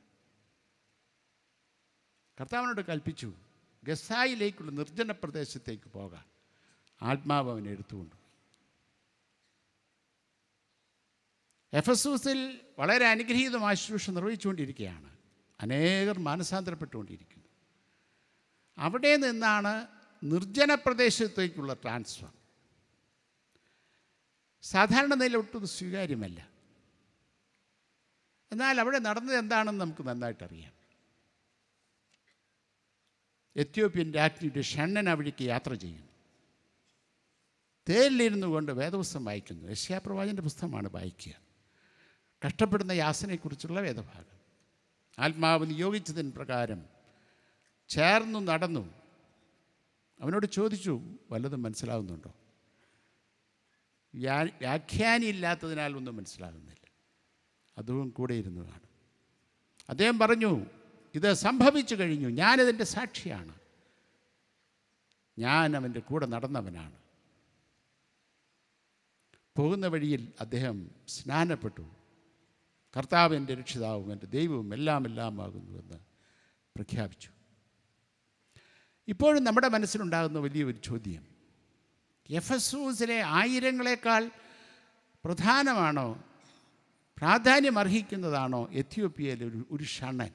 Speaker 1: കർത്താവിനോട് കൽപ്പിച്ചു, ഗസായിലേക്കുള്ള നിർജ്ജന പ്രദേശത്തേക്ക് പോകാൻ. ആത്മാവ് അവനെ എടുത്തുകൊണ്ടു. എഫെസൂസിൽ വളരെ അനുഗ്രഹീതമായ ശുശ്രൂഷ നിർവഹിച്ചുകൊണ്ടിരിക്കുകയാണ്. അനേകർ മാനസാന്തരപ്പെട്ടുകൊണ്ടിരിക്കുന്നു. അവിടെ നിന്നാണ് നിർജ്ജന പ്രദേശത്തേക്കുള്ള ട്രാൻസ്ഫർ. സാധാരണ നില ഒട്ടും സ്വീകാര്യമല്ല. എന്നാൽ അവിടെ നടന്നത് എന്താണെന്ന് നമുക്ക് നന്നായിട്ടറിയാം. എത്യോപ്യൻ രാജ്ഞിയുടെ ഷണ്ണൻ അവിടേക്ക് യാത്ര ചെയ്യുന്നു. തേരിലിരുന്നു കൊണ്ട് വേദപുസ്തകം വായിക്കുന്നു. യെശയ്യാപ്രവാചകൻ്റെ പുസ്തകമാണ് വായിക്കുക. കഷ്ടപ്പെടുന്ന യാസനെക്കുറിച്ചുള്ള വേദഭാഗം. ആത്മാവ് നിയോഗിച്ചതിന് പ്രകാരം ചേർന്നു നടന്നു. അവനോട് ചോദിച്ചു, വല്ലതും മനസ്സിലാവുന്നുണ്ടോ? വ്യാഖ്യാനി ഇല്ലാത്തതിനാൽ ഒന്നും മനസ്സിലാകുന്നില്ല. അതും കൂടെ ഇരുന്നു കാണും. അദ്ദേഹം പറഞ്ഞു, ഇത് സംഭവിച്ചു കഴിഞ്ഞു, ഞാനതിൻ്റെ സാക്ഷിയാണ്, ഞാൻ അവൻ്റെ കൂടെ നടന്നവനാണ്. പോകുന്ന വഴിയിൽ അദ്ദേഹം സ്നാനപ്പെട്ടു. കർത്താവ് എൻ്റെ രക്ഷിതാവും എൻ്റെ ദൈവവും എല്ലാമാകുന്നുവെന്ന് പ്രഖ്യാപിച്ചു. ഇപ്പോഴും നമ്മുടെ മനസ്സിലുണ്ടാകുന്ന വലിയൊരു ചോദ്യം, എഫെസൂസിലെ ആയിരങ്ങളെക്കാൾ പ്രധാനമാണോ, പ്രാധാന്യം അർഹിക്കുന്നതാണോ എത്യോപ്യയിലെ ഒരു ഷണ്ണൻ?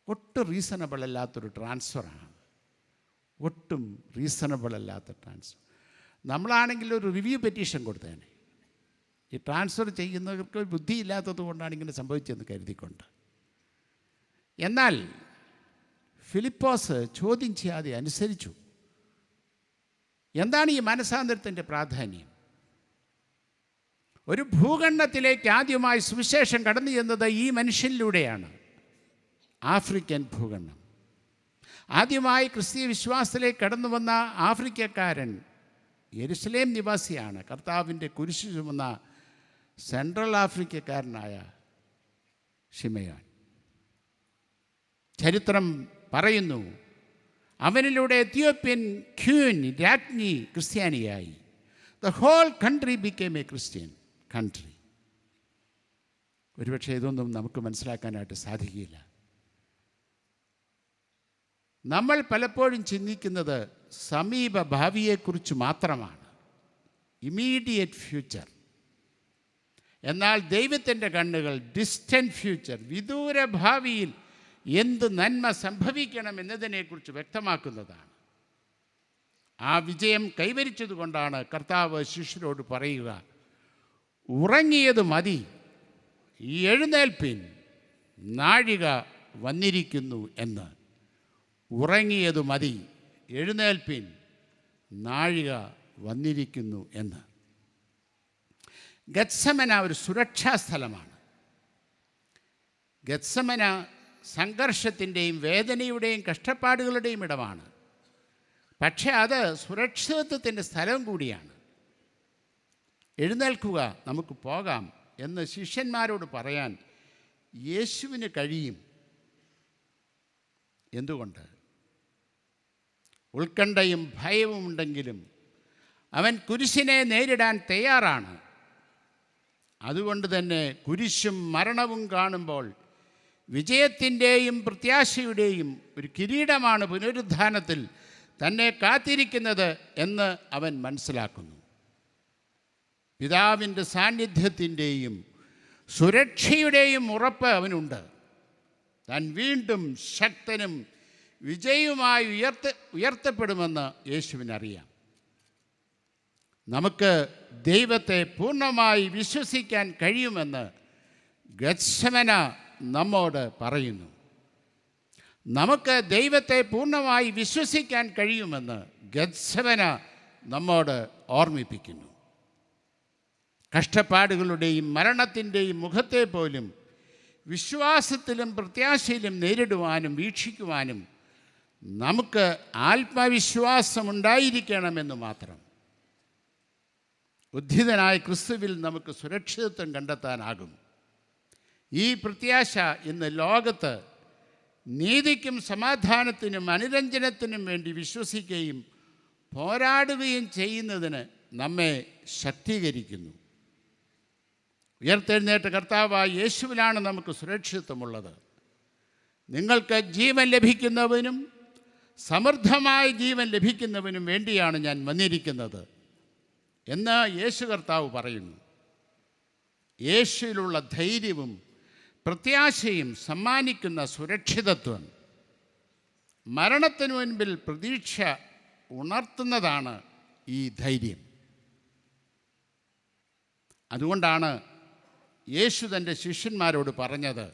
Speaker 1: ഒട്ടും റീസണബിൾ അല്ലാത്തൊരു ട്രാൻസ്ഫറാണ്. ഒട്ടും റീസണബിൾ അല്ലാത്ത ട്രാൻസ്ഫർ. നമ്മളാണെങ്കിൽ ഒരു റിവ്യൂ പെറ്റീഷൻ കൊടുത്തേനെ. ഈ ട്രാൻസ്ഫർ ചെയ്യുന്നവർക്ക് ബുദ്ധിയില്ലാത്തത് കൊണ്ടാണ് ഇങ്ങനെ സംഭവിച്ചതെന്ന് കരുതിക്കൊണ്ട്. എന്നാൽ ഫിലിപ്പോസ് ചോദ്യം ചെയ്യാതെ അനുസരിച്ചു. എന്താണ് ഈ മനസാന്തരത്തിൻ്റെ പ്രാധാന്യം? ഒരു ഭൂഖണ്ഡത്തിലേക്ക് ആദ്യമായി സുവിശേഷം കടന്നു ചെന്നത് ഈ മനുഷ്യനിലൂടെയാണ്. ആഫ്രിക്കൻ ഭൂഖണ്ഡം. ആദ്യമായി ക്രിസ്തീയ വിശ്വാസത്തിലേക്ക് കടന്നു വന്ന ആഫ്രിക്കക്കാരൻ യെരുശലേം നിവാസിയാണ്. കർത്താവിൻ്റെ കുരിശ് ചുമന്ന സെൻട്രൽ ആഫ്രിക്കക്കാരനായ ശിമയോൻ. ചരിത്രം പറയുന്നു, അവനിലൂടെ എത്യോപ്യൻ ക്യൂൻ രാജ്ഞി ക്രിസ്ത്യാനിയായി. The whole country became a Christian country. ഒരുപക്ഷെ ഇതൊന്നും നമുക്ക് മനസ്സിലാക്കാനായിട്ട് സാധിക്കില്ല. നമ്മൾ പലപ്പോഴും ചിന്തിക്കുന്നത് സമീപ ഭാവിയെക്കുറിച്ച് മാത്രമാണ്, ഇമ്മീഡിയറ്റ് ഫ്യൂച്ചർ. എന്നാൽ ദൈവത്തിൻ്റെ കണ്ണുകൾ ഡിസ്റ്റൻറ്റ് ഫ്യൂച്ചർ, വിദൂര ഭാവിയിൽ എന്ത് നന്മ സംഭവിക്കണം എന്നതിനെക്കുറിച്ച് വ്യക്തമാക്കുന്നതാണ്. ആ വിജയം കൈവരിച്ചതുകൊണ്ടാണ് കർത്താവ് ശിഷ്യരോട് പറയുക, ഉറങ്ങിയത് മതി, ഈ എഴുന്നേൽപ്പിൻ, നാഴിക വന്നിരിക്കുന്നു എന്ന്. ഉറങ്ങിയത് മതി, എഴുന്നേൽപ്പിൻ, നാഴിക വന്നിരിക്കുന്നു എന്ന്. ഗത്സമന ഒരു സുരക്ഷാ സ്ഥലമാണ്. ഗത്സമന സംഘർഷത്തിൻ്റെയും വേദനയുടെയും കഷ്ടപ്പാടുകളുടെയും ഇടമാണ്. പക്ഷേ അത് സുരക്ഷിതത്വത്തിൻ്റെ സ്ഥലം കൂടിയാണ്. എഴുന്നേൽക്കുക, നമുക്ക് പോകാം എന്ന് ശിഷ്യന്മാരോട് പറയാൻ യേശുവിന് കഴിയും. എന്തുകൊണ്ട്? ഉത്കണ്ഠയും ഭയവും ഉണ്ടെങ്കിലും അവൻ കുരിശിനെ നേരിടാൻ തയ്യാറാണ്. അതുകൊണ്ട് തന്നെ കുരിശും മരണവും കാണുമ്പോൾ വിജയത്തിൻ്റെയും പ്രത്യാശയുടെയും ഒരു കിരീടമാണ് പുനരുദ്ധാനത്തിൽ തന്നെ കാത്തിരിക്കുന്നത് എന്ന് അവൻ മനസ്സിലാക്കുന്നു. പിതാവിൻ്റെ സാന്നിധ്യത്തിൻ്റെയും സുരക്ഷയുടെയും ഉറപ്പ് അവനുണ്ട്. താൻ വീണ്ടും ശക്തനും വിജയവുമായി ഉയർത്തപ്പെടുമെന്ന് യേശുവിനറിയാം. നമുക്ക് ദൈവത്തെ പൂർണ്ണമായി വിശ്വസിക്കാൻ കഴിയുമെന്ന് ഗത്സമന നമ്മോട് പറയുന്നു. നമുക്ക് ദൈവത്തെ പൂർണ്ണമായി വിശ്വസിക്കാൻ കഴിയുമെന്ന് ഗത്സമന നമ്മോട് ഓർമ്മിപ്പിക്കുന്നു. കഷ്ടപ്പാടുകളുടെയും മരണത്തിൻ്റെയും മുഖത്തെ പോലും വിശ്വാസത്തിലും പ്രത്യാശയിലും നേരിടുവാനും വീക്ഷിക്കുവാനും നമുക്ക് ആത്മവിശ്വാസമുണ്ടായിരിക്കണമെന്ന് മാത്രം. ഉദ്ധിതനായ ക്രിസ്തുവിൽ നമുക്ക് സുരക്ഷിതത്വം കണ്ടെത്താനാകും. ഈ പ്രത്യാശ ഇന്ന് ലോകത്ത് നീതിക്കും സമാധാനത്തിനും അനുരഞ്ജനത്തിനും വേണ്ടി വിശ്വസിക്കുകയും പോരാടുകയും ചെയ്യുന്നതിന് നമ്മെ ശക്തീകരിക്കുന്നു. ഉയർത്തെഴുന്നേറ്റ കർത്താവായ യേശുവിലാണ് നമുക്ക് സുരക്ഷിതത്വമുള്ളത്. നിങ്ങൾക്ക് ജീവൻ ലഭിക്കുന്നവനും സമൃദ്ധമായ ജീവൻ ലഭിക്കുന്നവനും വേണ്ടിയാണ് ഞാൻ വന്നിരിക്കുന്നത് എന്ന് യേശു കർത്താവ് പറയുന്നു. യേശുവിലുള്ള ധൈര്യവും പ്രത്യാശയും സമ്മാനിക്കുന്ന സുരക്ഷിതത്വം, മരണത്തിനു മുൻപിൽ പ്രതീക്ഷ ഉണർത്തുന്നതാണ് ഈ ധൈര്യം. അതുകൊണ്ടാണ് യേശു തൻ്റെ ശിഷ്യന്മാരോട് പറഞ്ഞത്,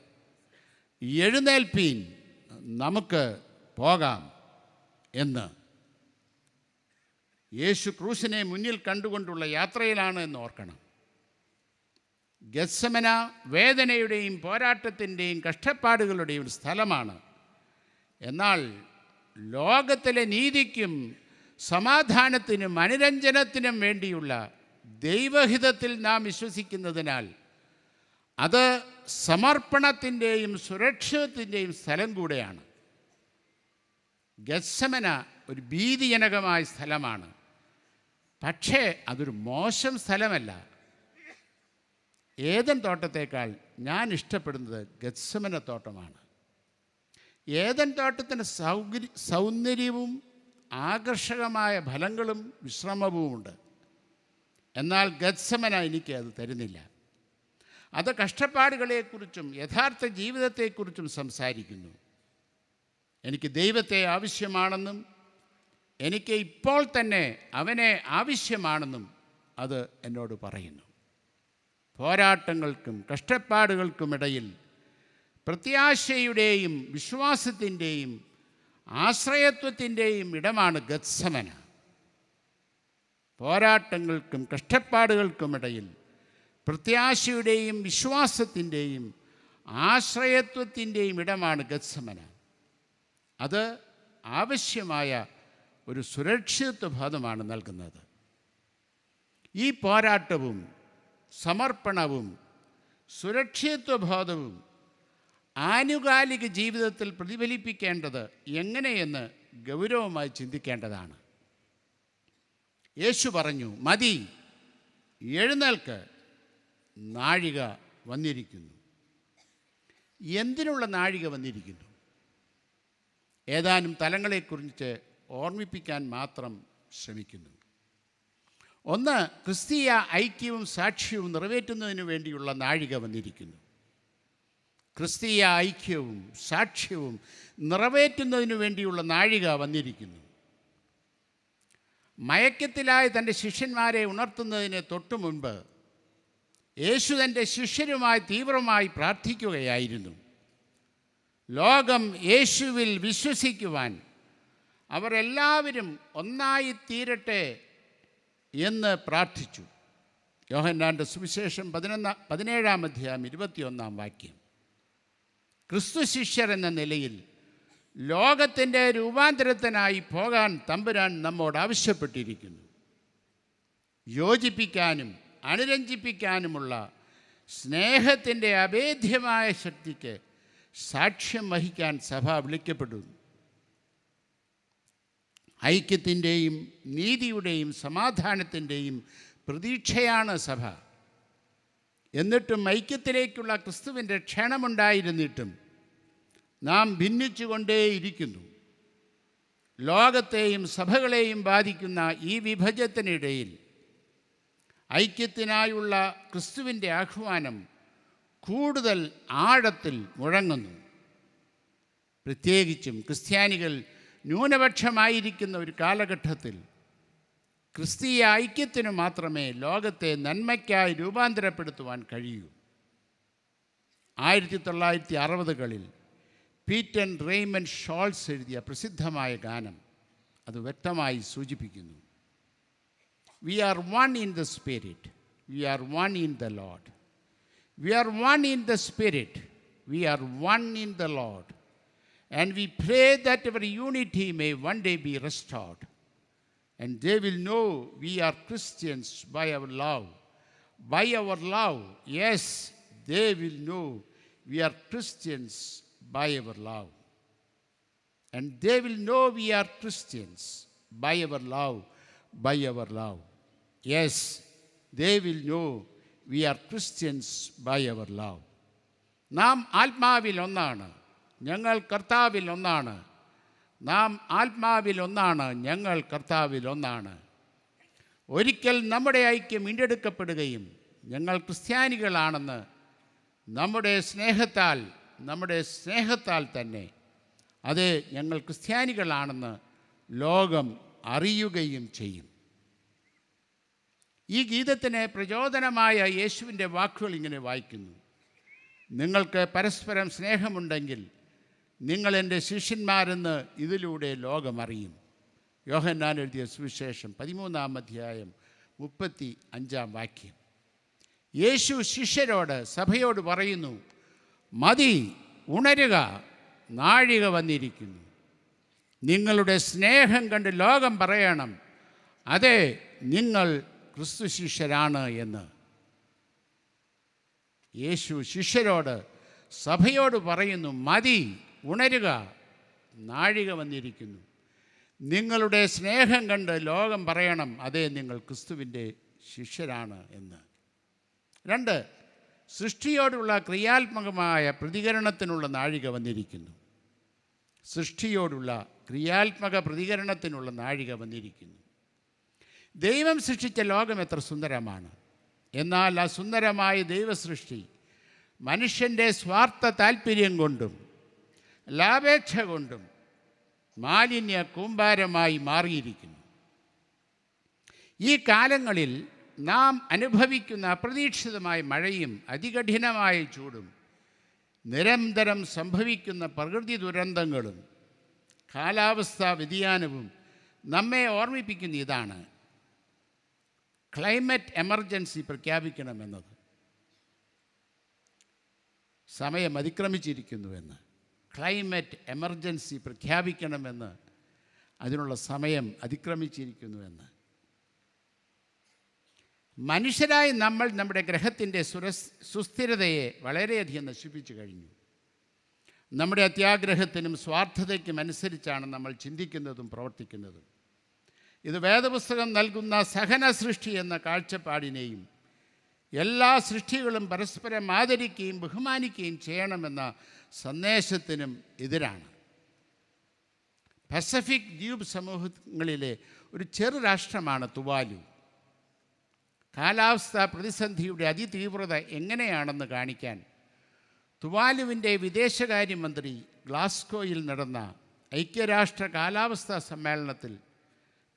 Speaker 1: എഴുന്നേൽപ്പീൻ, നമുക്ക് പോകാം എന്ന്. യേശു ക്രൂശിനെ മുന്നിൽ കണ്ടുകൊണ്ടുള്ള യാത്രയിലാണ് എന്ന് ഓർക്കണം. ഗത്സമന വേദനയുടെയും പോരാട്ടത്തിൻ്റെയും കഷ്ടപ്പാടുകളുടെയും സ്ഥലമാണ്. എന്നാൽ ലോകത്തിലെ നീതിക്കും സമാധാനത്തിനും അനുരഞ്ജനത്തിനും വേണ്ടിയുള്ള ദൈവഹിതത്തിൽ നാം വിശ്വസിക്കുന്നതിനാൽ അത് സമർപ്പണത്തിൻ്റെയും സുരക്ഷിതത്തിൻ്റെയും സ്ഥലം കൂടെയാണ്. ഗത്സമന ഒരു ഭീതിജനകമായ സ്ഥലമാണ്, പക്ഷേ അതൊരു മോശം സ്ഥലമല്ല. ഏദൻ തോട്ടത്തേക്കാൾ ഞാൻ ഇഷ്ടപ്പെടുന്നത് ഗത്സമന തോട്ടമാണ്. ഏദൻ തോട്ടത്തിന് സൗന്ദര്യവും ആകർഷകമായ ഫലങ്ങളും വിശ്രമവുമുണ്ട്. എന്നാൽ ഗത്സമന എനിക്ക് അത് തരുന്നില്ല. അത് കഷ്ടപ്പാടുകളെക്കുറിച്ചും യഥാർത്ഥ ജീവിതത്തെക്കുറിച്ചും സംസാരിക്കുന്നു. എനിക്ക് ദൈവത്തെ ആവശ്യമാണെന്നും എനിക്ക് ഇപ്പോൾ തന്നെ അവനെ ആവശ്യമാണെന്നും അത് എന്നോട് പറയുന്നു. പോരാട്ടങ്ങൾക്കും കഷ്ടപ്പാടുകൾക്കുമിടയിൽ പ്രത്യാശയുടെയും വിശ്വാസത്തിൻ്റെയും ആശ്രയത്വത്തിൻ്റെയും ഇടമാണ് ഗത്സമന. പോരാട്ടങ്ങൾക്കും കഷ്ടപ്പാടുകൾക്കുമിടയിൽ പ്രത്യാശയുടെയും വിശ്വാസത്തിൻ്റെയും ആശ്രയത്വത്തിൻ്റെയും ഇടമാണ് ഗത്സമന. അത് ആവശ്യമായ ഒരു സുരക്ഷിതത്വബോധമാണ് നൽകുന്നത്. ഈ പോരാട്ടവും സമർപ്പണവും സുരക്ഷിതത്വബോധവും ആനുകാലിക ജീവിതത്തിൽ പ്രതിഫലിപ്പിക്കേണ്ടത് എങ്ങനെയെന്ന് ഗൗരവമായി ചിന്തിക്കേണ്ടതാണ്. യേശു പറഞ്ഞു, മതി, എഴുന്നേൽക്ക്, നാഴിക വന്നിരിക്കുന്നു. എന്തിനുള്ള നാഴിക വന്നിരിക്കുന്നു? ഏതാനും തലങ്ങളെക്കുറിച്ച് ഓർമ്മിപ്പിക്കാൻ മാത്രം ശ്രമിക്കുന്നു. ഒന്ന്, ക്രിസ്തീയ ഐക്യവും സാക്ഷ്യവും നിറവേറ്റുന്നതിന് വേണ്ടിയുള്ള നാഴിക വന്നിരിക്കുന്നു. ക്രിസ്തീയ ഐക്യവും സാക്ഷ്യവും നിറവേറ്റുന്നതിന് വേണ്ടിയുള്ള നാഴിക വന്നിരിക്കുന്നു. മയക്കത്തിലായ തൻ്റെ ശിഷ്യന്മാരെ ഉണർത്തുന്നതിന് തൊട്ടു മുൻപ് യേശു തൻ്റെ ശിഷ്യരുമായി തീവ്രമായി പ്രാർത്ഥിക്കുകയായിരുന്നു. ലോകം യേശുവിൽ വിശ്വസിക്കുവാൻ അവരെല്ലാവരും ഒന്നായി തീരട്ടെ എന്ന് പ്രാർത്ഥിച്ചു. യോഹന്നാൻ്റെ സുവിശേഷം 17-ാം അധ്യായം 21-ാം വാക്യം. ക്രിസ്തു ശിഷ്യർ എന്ന നിലയിൽ ലോകത്തിൻ്റെ രൂപാന്തരത്തിനായി പോകാൻ തമ്പുരാൻ നമ്മോട് ആവശ്യപ്പെട്ടിരിക്കുന്നു. യോജിപ്പിക്കാനും അനുരഞ്ജിപ്പിക്കാനുമുള്ള സ്നേഹത്തിൻ്റെ അഭേദ്യമായ ശക്തിക്ക് സാക്ഷ്യം വഹിക്കാൻ സഭ വിളിക്കപ്പെടുന്നു. ഐക്യത്തിൻ്റെയും നീതിയുടെയും സമാധാനത്തിൻ്റെയും പ്രതീക്ഷയാണ് സഭ. എന്നിട്ടും ഐക്യത്തിലേക്കുള്ള ക്രിസ്തുവിൻ്റെ ക്ഷണമുണ്ടായിരുന്നിട്ടും നാം ഭിന്നിച്ചുകൊണ്ടേയിരിക്കുന്നു. ലോകത്തെയും സഭകളെയും ബാധിക്കുന്ന ഈ വിഭജനത്തിനിടയിൽ ഐക്യത്തിനായുള്ള ക്രിസ്തുവിൻ്റെ ആഹ്വാനം കൂടുതൽ ആഴത്തിൽ മുഴങ്ങുന്നു. പ്രത്യേകിച്ചും ക്രിസ്ത്യാനികൾ ന്യൂനപക്ഷമായിരിക്കുന്ന ഒരു കാലഘട്ടത്തിൽ ക്രിസ്തീയ ഐക്യത്തിനു മാത്രമേ ലോകത്തെ നന്മയ്ക്കായി രൂപാന്തരപ്പെടുത്തുവാൻ കഴിയൂ. 1960കളിൽ പീറ്റർ റെയ്മണ്ട് ഷോൾസ് എഴുതിയ പ്രസിദ്ധമായ ഗാനം അത് വ്യക്തമായി സൂചിപ്പിക്കുന്നു. We are one in the spirit, We are one in the Lord. We are one in the Spirit. We are one in the Lord. And we pray that our unity may one day be restored. And they will know we are Christians by our love. By our love, yes, they will know we are Christians by our love. And they will know we are Christians by our love, by our love. Yes, they will know we are Christians by our love. നാം ആത്മാവിൽ ഒന്നാണ്, ഞങ്ങൾ കർത്താവിൽ ഒന്നാണ്. നാം ആത്മാവിൽ ഒന്നാണ്, ഞങ്ങൾ കർത്താവിൽ ഒന്നാണ്. ഒരിക്കൽ നമ്മുടെ ഐക്യം വീണ്ടെടുക്കപ്പെടുകയും ഞങ്ങൾ ക്രിസ്ത്യാനികളാണെന്ന് നമ്മുടെ സ്നേഹത്താൽ തന്നെ അത് ഞങ്ങൾ ക്രിസ്ത്യാനികളാണെന്ന് ലോകം അറിയുകയും ചെയ്യും. ഈ ഗീതത്തിന് പ്രചോദനമായ യേശുവിൻ്റെ വാക്കുകൾ ഇങ്ങനെ വായിക്കുന്നു: നിങ്ങൾക്ക് പരസ്പരം സ്നേഹമുണ്ടെങ്കിൽ നിങ്ങൾ എൻ്റെ ശിഷ്യന്മാരെന്ന് ഇതിലൂടെ ലോകമറിയും. യോഹന്നാൻ എഴുതിയ സുവിശേഷം 13-ാം അധ്യായം 35-ാം വാക്യം. യേശു ശിഷ്യരോട്, സഭയോട് പറയുന്നു, മതി, ഉണരുക, നാഴിക വന്നിരിക്കുന്നു. നിങ്ങളുടെ സ്നേഹം കണ്ട് ലോകം പറയണം, അതെ, നിങ്ങൾ ക്രിസ്തു ശിഷ്യരാണ് എന്ന്. യേശു ശിഷ്യരോട്, സഭയോട് പറയുന്നു, മതി, ഉണരുക, നാഴിക വന്നിരിക്കുന്നു. നിങ്ങളുടെ സ്നേഹം കണ്ട് ലോകം പറയണം, അതെ, നിങ്ങൾ ക്രിസ്തുവിൻ്റെ ശിഷ്യരാണ് എന്ന്. 2, സൃഷ്ടിയോടുള്ള ക്രിയാത്മകമായ പ്രതികരണത്തിനുള്ള നാഴിക വന്നിരിക്കുന്നു. സൃഷ്ടിയോടുള്ള ക്രിയാത്മക പ്രതികരണത്തിനുള്ള നാഴിക വന്നിരിക്കുന്നു. ദൈവം സൃഷ്ടിച്ച ലോകം എത്ര സുന്ദരമാണ്. എന്നാൽ ആ സുന്ദരമായ ദൈവസൃഷ്ടി മനുഷ്യൻ്റെ സ്വാർത്ഥ താൽപ്പര്യം കൊണ്ടും ലാഭേച്ഛ കൊണ്ടും മാലിന്യ കൂമ്പാരമായി മാറിയിരിക്കുന്നു. ഈ കാലങ്ങളിൽ നാം അനുഭവിക്കുന്ന അപ്രതീക്ഷിതമായ മഴയും അതികഠിനമായ ചൂടും നിരന്തരം സംഭവിക്കുന്ന പ്രകൃതി ദുരന്തങ്ങളും കാലാവസ്ഥാ വ്യതിയാനവും നമ്മെ ഓർമ്മിപ്പിക്കുന്ന ഇതാണ്: ക്ലൈമറ്റ് എമർജൻസി പ്രഖ്യാപിക്കണമെന്നത്. സമയം അതിക്രമിച്ചിരിക്കുന്നുവെന്ന്. ക്ലൈമറ്റ് എമർജൻസി പ്രഖ്യാപിക്കണമെന്ന്, അതിനുള്ള സമയം അതിക്രമിച്ചിരിക്കുന്നുവെന്ന്. മനുഷ്യരായി നമ്മൾ നമ്മുടെ ഗ്രഹത്തിൻ്റെ സുസ്ഥിരതയെ വളരെയധികം നശിപ്പിച്ചു കഴിഞ്ഞു. നമ്മുടെ അത്യാഗ്രഹത്തിനും സ്വാർത്ഥതയ്ക്കും അനുസരിച്ചാണ് നമ്മൾ ചിന്തിക്കുന്നതും പ്രവർത്തിക്കുന്നതും. ഇത് വേദപുസ്തകം നൽകുന്ന സഹന സൃഷ്ടി എന്ന കാഴ്ചപ്പാടിനെയും എല്ലാ സൃഷ്ടികളും പരസ്പരം ആദരിക്കുകയും ബഹുമാനിക്കുകയും ചെയ്യണമെന്ന സന്ദേശത്തിനും എതിരാണ്. പസഫിക് ദ്വീപ് സമൂഹങ്ങളിലെ ഒരു ചെറു രാഷ്ട്രമാണ് തുവാലു. കാലാവസ്ഥാ പ്രതിസന്ധിയുടെ അതിതീവ്രത എങ്ങനെയാണെന്ന് കാണിക്കാൻ തുവാലുവിൻ്റെ വിദേശകാര്യമന്ത്രി ഗ്ലാസ്ഗോയിൽ നടന്ന ഐക്യരാഷ്ട്ര കാലാവസ്ഥാ സമ്മേളനത്തിൽ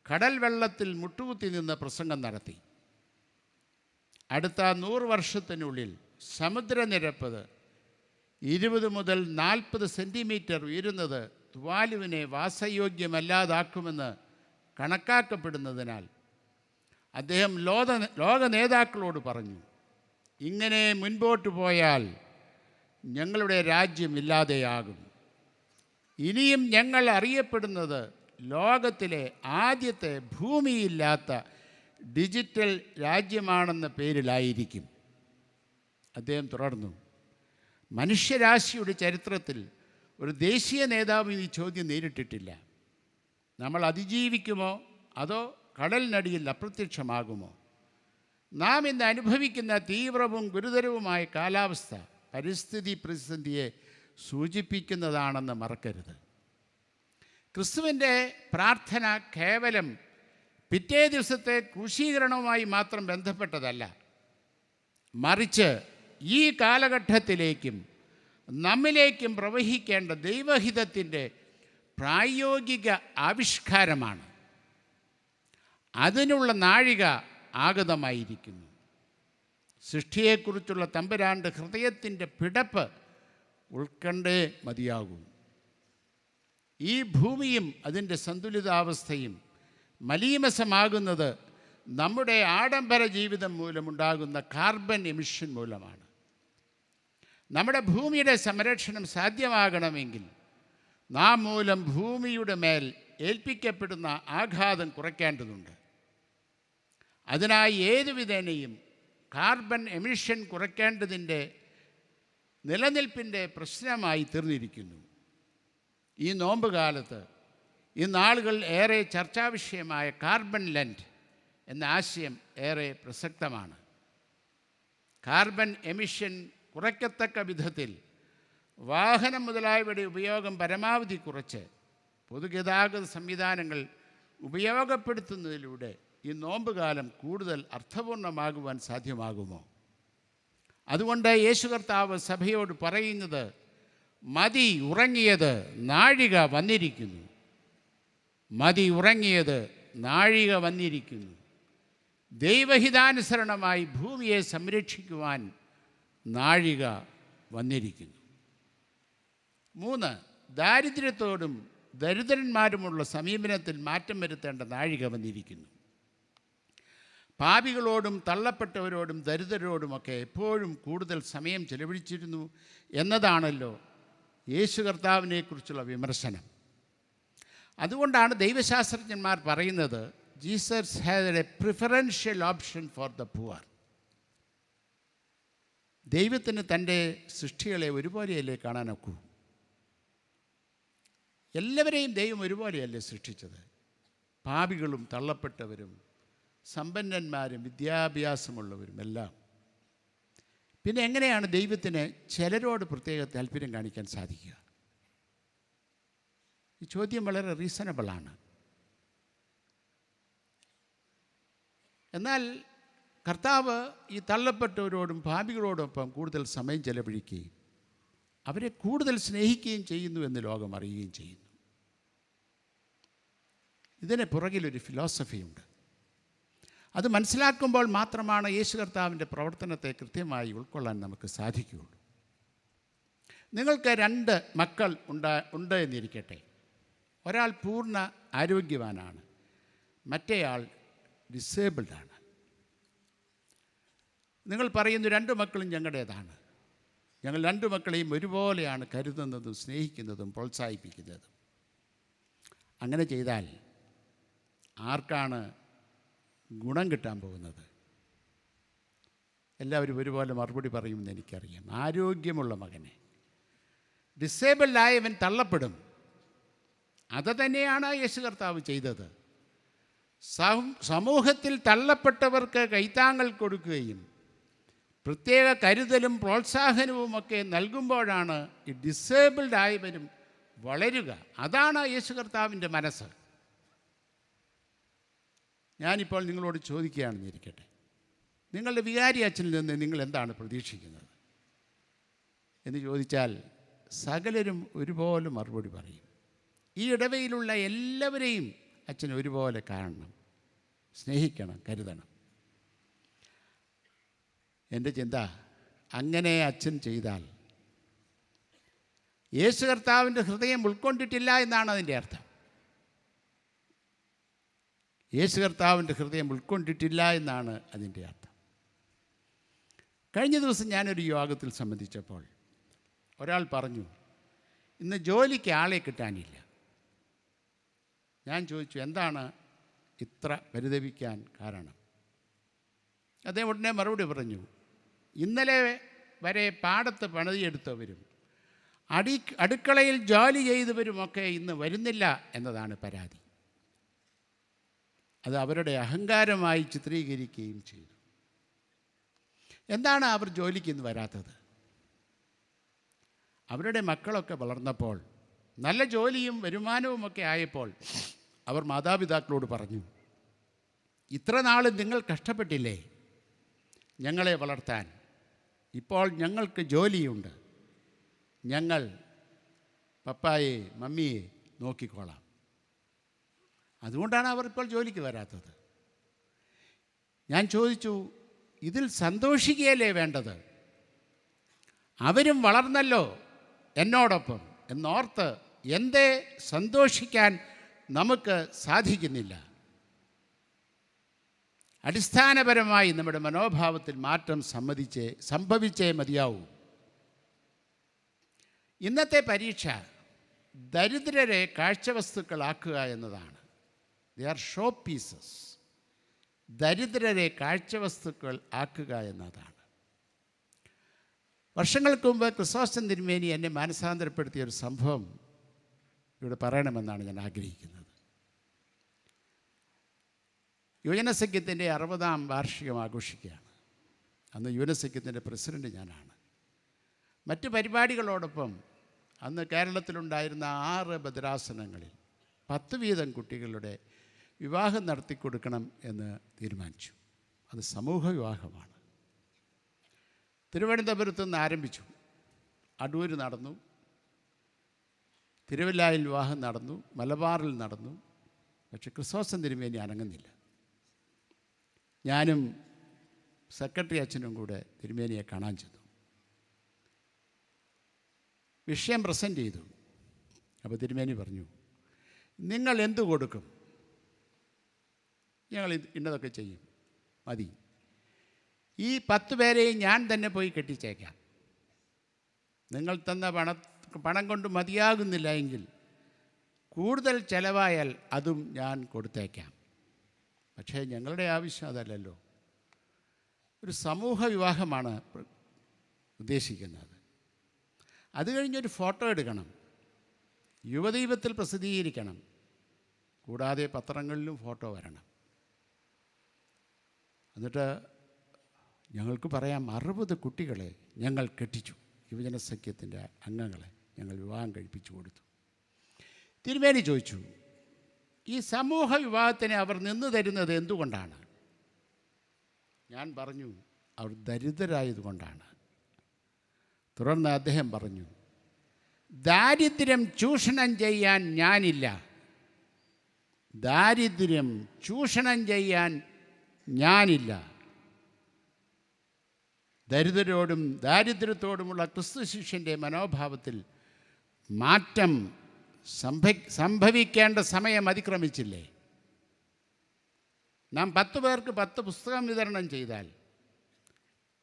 Speaker 1: കടൽ വെള്ളത്തിൽ മുട്ടുകുത്തി നിന്ന് പ്രസംഗം നടത്തി. അടുത്ത 100 വർഷത്തിനുള്ളിൽ സമുദ്രനിരപ്പ് 20 മുതൽ 40 സെൻറ്റിമീറ്റർ ഉയരുന്നത് തുവാലുവിനെ വാസയോഗ്യമല്ലാതാക്കുമെന്ന് കണക്കാക്കപ്പെടുന്നതിനാൽ അദ്ദേഹം ലോക നേതാക്കളോട് പറഞ്ഞു, ഇങ്ങനെ മുൻപോട്ട് പോയാൽ ഞങ്ങളുടെ രാജ്യം ഇല്ലാതെയാകും. ഇനിയും ഞങ്ങൾ അറിയപ്പെടുന്നത് ലോകത്തിലെ ആദ്യത്തെ ഭൂമിയില്ലാത്ത ഡിജിറ്റൽ രാജ്യമാണെന്ന പേരിലായിരിക്കും. അദ്ദേഹം തുടർന്നു, മനുഷ്യരാശിയുടെ ചരിത്രത്തിൽ ഒരു ദേശീയ നേതാവ് ഈ ചോദ്യം നേരിട്ടിട്ടില്ല. നമ്മൾ അതിജീവിക്കുമോ അതോ കടലിനടിയിൽ അപ്രത്യക്ഷമാകുമോ? നാം ഇന്ന് അനുഭവിക്കുന്ന തീവ്രവും ഗുരുതരവുമായ കാലാവസ്ഥ പരിസ്ഥിതി പ്രതിസന്ധിയെ സൂചിപ്പിക്കുന്നതാണെന്ന് മറക്കരുത്. ക്രിസ്തുവിൻ്റെ പ്രാർത്ഥന കേവലം പിറ്റേ ദിവസത്തെ ക്രൂശീകരണവുമായി മാത്രം ബന്ധപ്പെട്ടതല്ല, മറിച്ച് ഈ കാലഘട്ടത്തിലേക്കും നമ്മിലേക്കും പ്രവഹിക്കേണ്ട ദൈവഹിതത്തിൻ്റെ പ്രായോഗിക ആവിഷ്കാരമാണ്. അതിനുള്ള നാഴിക ആഗതമായിരിക്കുന്നു. സൃഷ്ടിയെക്കുറിച്ചുള്ള തമ്പുരാൻ്റെ ഹൃദയത്തിൻ്റെ പിടപ്പ് ഉൾക്കണ്ടേ മതിയാകൂ. ഈ ഭൂമിയും അതിൻ്റെ സന്തുലിതാവസ്ഥയും മലീമസമാകുന്നത് നമ്മുടെ ആഡംബര ജീവിതം മൂലമുണ്ടാകുന്ന കാർബൺ എമിഷൻ മൂലമാണ്. നമ്മുടെ ഭൂമിയുടെ സംരക്ഷണം സാധ്യമാകണമെങ്കിൽ നാം മൂലം ഭൂമിയുടെ മേൽ ഏൽപ്പിക്കപ്പെടുന്ന ആഘാതം കുറയ്ക്കേണ്ടതുണ്ട്. അതിനായി ഏതുവിധേനയും കാർബൺ എമിഷൻ കുറയ്ക്കേണ്ടതിൻ്റെ നിലനിൽപ്പിൻ്റെ പ്രശ്നമായി തീർന്നിരിക്കുന്നു. ഈ നോമ്പ് കാലത്ത് ഈ നാളുകൾ ഏറെ ചർച്ചാവിഷയമായ കാർബൺ ലെൻഡ് എന്ന ആശയം ഏറെ പ്രസക്തമാണ്. കാർബൺ എമിഷൻ കുറയ്ക്കത്തക്ക വിധത്തിൽ വാഹനം മുതലായവയുടെ ഉപയോഗം പരമാവധി കുറച്ച് പൊതുഗതാഗത സംവിധാനങ്ങൾ ഉപയോഗപ്പെടുത്തുന്നതിലൂടെ ഈ നോമ്പുകാലം കൂടുതൽ അർത്ഥപൂർണ്ണമാകുവാൻ സാധ്യമാകുമോ? അതുകൊണ്ട് യേശു കർത്താവ് സഭയോട് പറയുന്നത്, മതി ഉറങ്ങിയത്, നാഴിക വന്നിരിക്കുന്നു. മതി ഉറങ്ങിയത്, നാഴിക വന്നിരിക്കുന്നു. ദൈവഹിതാനുസരണമായി ഭൂമിയെ സംരക്ഷിക്കുവാൻ നാഴിക വന്നിരിക്കുന്നു. 3, ദാരിദ്ര്യത്തോടും ദരിദ്രന്മാരുമുള്ള സമീപനത്തിൽ മാറ്റം വരുത്തേണ്ട നാഴിക വന്നിരിക്കുന്നു. പാപികളോടും തള്ളപ്പെട്ടവരോടും ദരിദ്രരോടുമൊക്കെ എപ്പോഴും കൂടുതൽ സമയം ചെലവഴിച്ചിരുന്നു എന്നതാണല്ലോ യേശു കർത്താവിനെക്കുറിച്ചുള്ള വിമർശനം. അതുകൊണ്ടാണ് ദൈവശാസ്ത്രജ്ഞന്മാർ പറയുന്നത്, Jesus had A preferential option for the poor. ദൈവത്തിന് തൻ്റെ സൃഷ്ടികളെ ഒരുപോലെയല്ലേ കാണാനൊക്കൂ? എല്ലാവരെയും ദൈവം ഒരുപോലെയല്ലേ സൃഷ്ടിച്ചത്? പാപികളും തള്ളപ്പെട്ടവരും സമ്പന്നന്മാരും വിദ്യാഭ്യാസമുള്ളവരും എല്ലാം. പിന്നെ എങ്ങനെയാണ് ദൈവത്തിന് ചിലരോട് പ്രത്യേക താല്പര്യം കാണിക്കാൻ സാധിക്കുക? ഈ ചോദ്യം വളരെ റീസണബിളാണ്. എന്നാൽ കർത്താവ് ഈ തള്ളപ്പെട്ടവരോടും പാപികളോടൊപ്പം കൂടുതൽ സമയം ചെലവഴിക്കുകയും അവരെ കൂടുതൽ സ്നേഹിക്കുകയും ചെയ്യുന്നു എന്ന് ലോകം അറിയുകയും ചെയ്യുന്നു. ഇതിന് പുറകിലൊരു ഫിലോസഫിയുണ്ട്. അത് മനസ്സിലാക്കുമ്പോൾ മാത്രമാണ് യേശു കർത്താവിൻ്റെ പ്രവർത്തനത്തെ കൃത്യമായി ഉൾക്കൊള്ളാൻ നമുക്ക് സാധിക്കുകയുള്ളൂ. നിങ്ങൾക്ക് 2 മക്കൾ ഉണ്ട് എന്നിരിക്കട്ടെ. ഒരാൾ പൂർണ്ണ ആരോഗ്യവാനാണ്, മറ്റേയാൾ ഡിസേബിൾഡാണ്. നിങ്ങൾ പറയുന്നു 2 മക്കളും ഞങ്ങളുടേതാണ്. ഞങ്ങൾ 2 മക്കളെയും ഒരുപോലെയാണ് കരുതുന്നതും സ്നേഹിക്കുന്നതും പ്രോത്സാഹിപ്പിക്കുന്നതും. അങ്ങനെ ചെയ്താൽ ആർക്കാണ് ഗുണം കിട്ടാൻ പോകുന്നത്? എല്ലാവരും ഒരുപോലെ മറുപടി പറയുമെന്ന് എനിക്കറിയാം. ആരോഗ്യമുള്ള മകനെ. ഡിസേബിൾഡായവൻ തള്ളപ്പെടും. അത് തന്നെയാണ് യേശു കർത്താവ് ചെയ്തത്. സമൂഹത്തിൽ തള്ളപ്പെട്ടവർക്ക് കൈത്താങ്ങൽ കൊടുക്കുകയും പ്രത്യേക കരുതലും പ്രോത്സാഹനവുമൊക്കെ നൽകുമ്പോഴാണ് ഈ ഡിസേബിൾഡ് ആയവരും വളരുക. അതാണ് യേശു കർത്താവിൻ്റെ മനസ്സ്. ഞാനിപ്പോൾ നിങ്ങളോട് ചോദിക്കുകയാണെന്നിരിക്കട്ടെ, നിങ്ങളുടെ വികാരി അച്ഛനിൽ നിന്ന് നിങ്ങൾ എന്താണ് പ്രതീക്ഷിക്കുന്നത് എന്ന് ചോദിച്ചാൽ സകലരും ഒരുപോലെ മറുപടി പറയും. ഈ ഇടവയിലുള്ള എല്ലാവരെയും അച്ഛൻ ഒരുപോലെ കാണണം, സ്നേഹിക്കണം, കരുതണം. എൻ്റെ ചിന്ത, അങ്ങനെ അച്ഛൻ ചെയ്താൽ യേശു കർത്താവിൻ്റെ ഹൃദയം ഉൾക്കൊണ്ടിട്ടില്ല എന്നാണ് അതിൻ്റെ അർത്ഥം. യേശു കർത്താവിൻ്റെ ഹൃദയം ഉൾക്കൊണ്ടിട്ടില്ല എന്നാണ് അതിൻ്റെ അർത്ഥം. കഴിഞ്ഞ ദിവസം ഞാനൊരു യോഗത്തിൽ സംബന്ധിച്ചപ്പോൾ ഒരാൾ പറഞ്ഞു, ഇന്ന് ജോലിക്ക് ആളെ കിട്ടാനില്ല. ഞാൻ ചോദിച്ചു, എന്താണ് ഇത്ര പരിതപിക്കാൻ കാരണം? അദ്ദേഹം ഉടനെ മറുപടി പറഞ്ഞു, ഇന്നലെ വരെ പാടത്ത് പണിയെടുത്തവരും അടുക്കളയിൽ ജോലി ചെയ്തവരുമൊക്കെ ഇന്ന് വരുന്നില്ല എന്നതാണ് പരാതി. അത് അവരുടെ അഹങ്കാരമായി ചിത്രീകരിക്കുകയും ചെയ്തു. എന്താണ് അവർ ജോലിക്ക് ഇന്ന് വരാത്തത്? അവരുടെ മക്കളൊക്കെ വളർന്നപ്പോൾ നല്ല ജോലിയും വരുമാനവുമൊക്കെ ആയപ്പോൾ അവർ മാതാപിതാക്കളോട് പറഞ്ഞു, ഇത്ര നാൾ നിങ്ങൾ കഷ്ടപ്പെട്ടില്ലേ ഞങ്ങളെ വളർത്താൻ, ഇപ്പോൾ ഞങ്ങൾക്ക് ജോലിയുണ്ട്, ഞങ്ങൾ പപ്പായെ മമ്മിയെ നോക്കിക്കോളാം. അതുകൊണ്ടാണ് അവർ ഇപ്പോൾ ജോലിക്ക് വരാത്തത്. ഞാൻ ചോദിച്ചു, ഇതിൽ സന്തോഷിക്കുകയല്ലേ വേണ്ടത്? അവരും വളർന്നല്ലോ എന്നോടൊപ്പം എന്നോർത്ത് എന്തേ സന്തോഷിക്കാൻ നമുക്ക് സാധിക്കുന്നില്ല? അടിസ്ഥാനപരമായി നമ്മുടെ മനോഭാവത്തിൽ മാറ്റം സംഭവിച്ചേ മതിയാവൂ. ഇന്നത്തെ പരീക്ഷ ദരിദ്രരെ കാഴ്ചവസ്തുക്കളാക്കുക എന്നതാണ്. They are show pieces. ദരിദ്രരെ കാഴ്ചവസ്തുക്കൾ ആക്കുക എന്നതാണ്. വർഷങ്ങൾക്ക് മുമ്പ് ക്രിസോസ്റ്റം തിരുമേനി എന്നെ മാനസാന്തരപ്പെടുത്തിയ ഒരു സംഭവം ഇവിടെ പറയണമെന്നാണ് ഞാൻ ആഗ്രഹിക്കുന്നത്. യുവജനസഖ്യത്തിൻ്റെ 60ാം വാർഷികം ആഘോഷിക്കുകയാണ്. അന്ന് യുവജനസഖ്യത്തിൻ്റെ പ്രസിഡൻറ്റ് ഞാനാണ്. മറ്റ് പരിപാടികളോടൊപ്പം അന്ന് കേരളത്തിലുണ്ടായിരുന്ന 6 ഭദ്രാസനങ്ങളിൽ 10 വീതം കുട്ടികളുടെ വിവാഹം നടത്തിക്കൊടുക്കണം എന്ന് തീരുമാനിച്ചു. അത് സമൂഹ വിവാഹമാണ്. തിരുവനന്തപുരത്ത് നിന്ന് ആരംഭിച്ചു. അടൂർ നടന്നു, തിരുവല്ലായിൽ വിവാഹം നടന്നു, മലബാറിൽ നടന്നു. പക്ഷെ ക്രിസോസ്റ്റം തിരുമേനി അനങ്ങുന്നില്ല. ഞാനും സെക്രട്ടറി അച്ഛനും കൂടെ തിരുമേനിയെ കാണാൻ ചെന്നു. വിഷയം പ്രസൻറ്റ് ചെയ്തു. അപ്പോൾ തിരുമേനി പറഞ്ഞു, നിങ്ങൾ എന്തു കൊടുക്കും? ഞങ്ങൾ ഇന്നതൊക്കെ ചെയ്യും, മതി. ഈ 10 പേരെയും ഞാൻ തന്നെ പോയി കെട്ടിച്ചേക്കാം. നിങ്ങൾ തന്ന പണം കൊണ്ട് മതിയാകുന്നില്ല എങ്കിൽ കൂടുതൽ ചിലവായാൽ അതും ഞാൻ കൊടുത്തേക്കാം. പക്ഷേ ഞങ്ങളുടെ ആവശ്യം അതല്ലല്ലോ. ഒരു സമൂഹ വിവാഹമാണ് ഉദ്ദേശിക്കുന്നത്. അത് കഴിഞ്ഞൊരു ഫോട്ടോ എടുക്കണം, യുവദീപത്തിൽ പ്രസിദ്ധീകരിക്കണം, കൂടാതെ പത്രങ്ങളിലും ഫോട്ടോ വരണം. എന്നിട്ട് ഞങ്ങൾക്ക് പറയാം, 60 കുട്ടികളെ ഞങ്ങൾ കെട്ടിച്ചു. യുവജനസഖ്യത്തിൻ്റെ അംഗങ്ങളെ ഞങ്ങൾ വിവാഹം കഴിപ്പിച്ചു കൊടുത്തു. തിരുമേനി ചോദിച്ചു, ഈ സമൂഹ വിവാഹത്തിന് അവർ നിന്നു തരുന്നത് എന്തുകൊണ്ടാണ്? ഞാൻ പറഞ്ഞു, അവർ ദരിദ്രരായതുകൊണ്ടാണ്. തുടർന്ന് അദ്ദേഹം പറഞ്ഞു, ദാരിദ്ര്യം ചൂഷണം ചെയ്യാൻ ഞാനില്ല. ദാരിദ്ര്യം ചൂഷണം ചെയ്യാൻ ഞാനില്ല. ദരിദ്രരോടും ദാരിദ്ര്യത്തോടുമുള്ള ക്രിസ്തു ശിഷ്യൻ്റെ മനോഭാവത്തിൽ മാറ്റം സംഭവിക്കേണ്ട സമയം അതിക്രമിച്ചില്ലേ? നാം 10 പേർക്ക് 10 പുസ്തകം വിതരണം ചെയ്താൽ,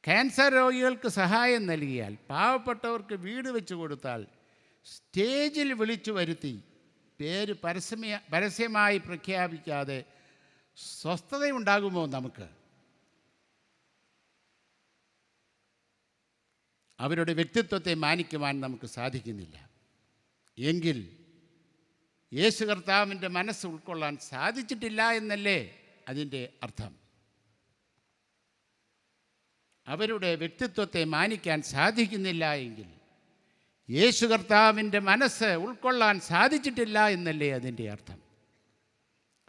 Speaker 1: ക്യാൻസർ രോഗികൾക്ക് സഹായം നൽകിയാൽ, പാവപ്പെട്ടവർക്ക് വീട് വെച്ച് കൊടുത്താൽ, സ്റ്റേജിൽ വിളിച്ചു വരുത്തി പേര് പരസ്യമായി പ്രഖ്യാപിക്കാതെ സ്വസ്ഥതയുണ്ടാകുമോ നമുക്ക്? അവരുടെ വ്യക്തിത്വത്തെ മാനിക്കുവാൻ നമുക്ക് സാധിക്കുന്നില്ല എങ്കിൽ യേശു കർത്താവിൻ്റെ മനസ്സ് ഉൾക്കൊള്ളാൻ സാധിച്ചിട്ടില്ല എന്നല്ലേ അതിൻ്റെ അർത്ഥം? അവരുടെ വ്യക്തിത്വത്തെ മാനിക്കാൻ സാധിക്കുന്നില്ല എങ്കിൽ യേശു കർത്താവിൻ്റെ മനസ്സ് ഉൾക്കൊള്ളാൻ സാധിച്ചിട്ടില്ല എന്നല്ലേ അതിൻ്റെ അർത്ഥം?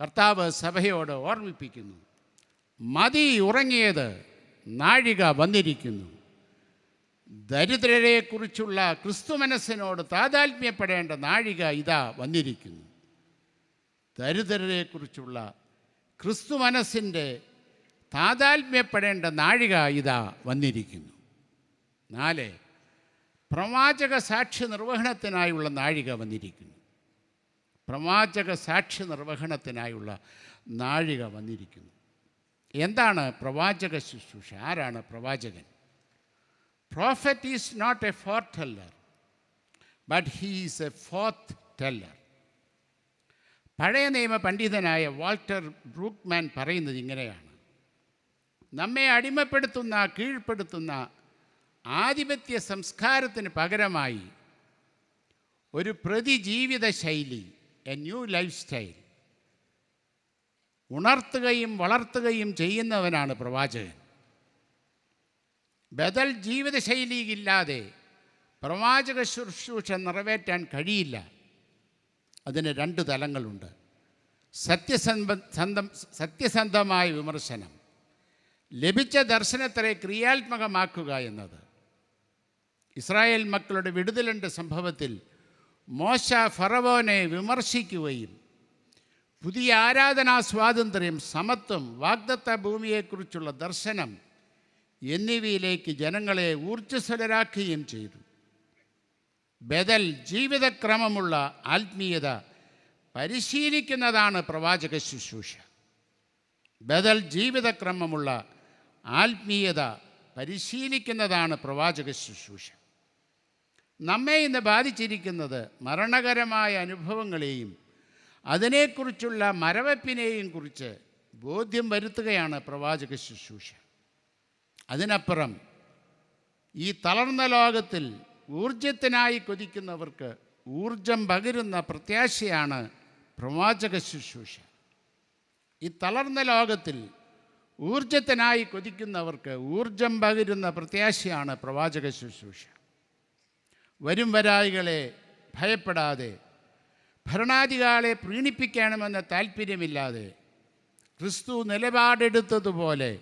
Speaker 1: കർത്താവ് സഭയോട് ഓർമ്മിപ്പിക്കുന്നു, മതി ഉറങ്ങിയത്, നാഴിക വന്നിരിക്കുന്നു. ദരിദ്രരെക്കുറിച്ചുള്ള ക്രിസ്തു മനസ്സിനോട് താതാത്മ്യപ്പെടേണ്ട നാഴിക ഇതാ വന്നിരിക്കുന്നു. ദരിദ്രരെക്കുറിച്ചുള്ള ക്രിസ്തു മനസ്സിൻ്റെ താതാത്മ്യപ്പെടേണ്ട നാഴിക ഇതാ വന്നിരിക്കുന്നു. 4, പ്രവാചക സാക്ഷ്യ നിർവഹണത്തിനായുള്ള നാഴിക വന്നിരിക്കുന്നു. പ്രവാചക സാക്ഷ്യ നിർവഹണത്തിനായുള്ള നാഴിക വന്നിരിക്കുന്നു. എന്താണ് പ്രവാചക ശുശ്രൂഷ? ആരാണ് പ്രവാചകൻ? Prophet is not a foreteller, but he is a forth-teller. പഴയ നിയമ പണ്ഡിതനായ വാൾട്ടർ ബ്രൂക്ക്മാൻ പറയുന്നത് ഇങ്ങനെയാണ്: നമ്മെ അടിമപ്പെടുത്തുന്ന, കീഴ്പ്പെടുത്തുന്ന ആധിപത്യ സംസ്കാരത്തിന് പകരമായി ഒരു പ്രതിജീവിത ശൈലി, എ ന്യൂ ലൈഫ് സ്റ്റൈൽ ഉണർത്തുകയും വളർത്തുകയും ചെയ്യുന്നവനാണ് പ്രവാചകൻ. ബദൽ ജീവിതശൈലിയില്ലാതെ പ്രവാചക ശുശ്രൂഷ നിറവേറ്റാൻ കഴിയില്ല. അതിന് 2 തലങ്ങളുണ്ട്: സത്യസന്ധമായ വിമർശനം, ലഭിച്ച ദർശനത്തെ ക്രിയാത്മകമാക്കുക എന്നത്. ഇസ്രായേൽ മക്കളുടെ വിടുതലിൻ്റെ സംഭവത്തിൽ മോശ ഫറവോനെ വിമർശിക്കുകയും പുതിയ ആരാധനാ സ്വാതന്ത്ര്യം, സമത്വം, വാഗ്ദത്ത ഭൂമിയെക്കുറിച്ചുള്ള ദർശനം എന്നിവയിലേക്ക് ജനങ്ങളെ ഊർജ്ജസ്വലരാക്കുകയും ചെയ്തു. ബദൽ ജീവിതക്രമമുള്ള ആത്മീയത പരിശീലിക്കുന്നതാണ് പ്രവാചക ശുശ്രൂഷ. ബദൽ ജീവിതക്രമമുള്ള ആത്മീയത പരിശീലിക്കുന്നതാണ് പ്രവാചക ശുശ്രൂഷ. നമ്മെ ഇന്ന് ബാധിച്ചിരിക്കുന്നത് മരണകരമായ അനുഭവങ്ങളെയും അതിനെക്കുറിച്ചുള്ള മരവപ്പിനെയും കുറിച്ച് ബോധ്യം വരുത്തുകയാണ് പ്രവാചക ശുശ്രൂഷ. അതിനപ്പുറം ഈ തളർന്ന ലോകത്തിൽ ഊർജത്തിനായി കൊതിക്കുന്നവർക്ക് ഊർജം പകരുന്ന പ്രത്യാശയാണ് പ്രവാചക ശുശ്രൂഷ. ഈ തളർന്ന ലോകത്തിൽ ഊർജത്തിനായി കൊതിക്കുന്നവർക്ക് ഊർജം പകരുന്ന പ്രത്യാശയാണ് പ്രവാചക ശുശ്രൂഷ. വരും വരായികളെ ഭയപ്പെടാതെ, ഭരണാധികാരികളെ പ്രീണിപ്പിക്കണമെന്ന താല്പര്യമില്ലാതെ, ക്രിസ്തു നിലപാടെടുത്തതുപോലെ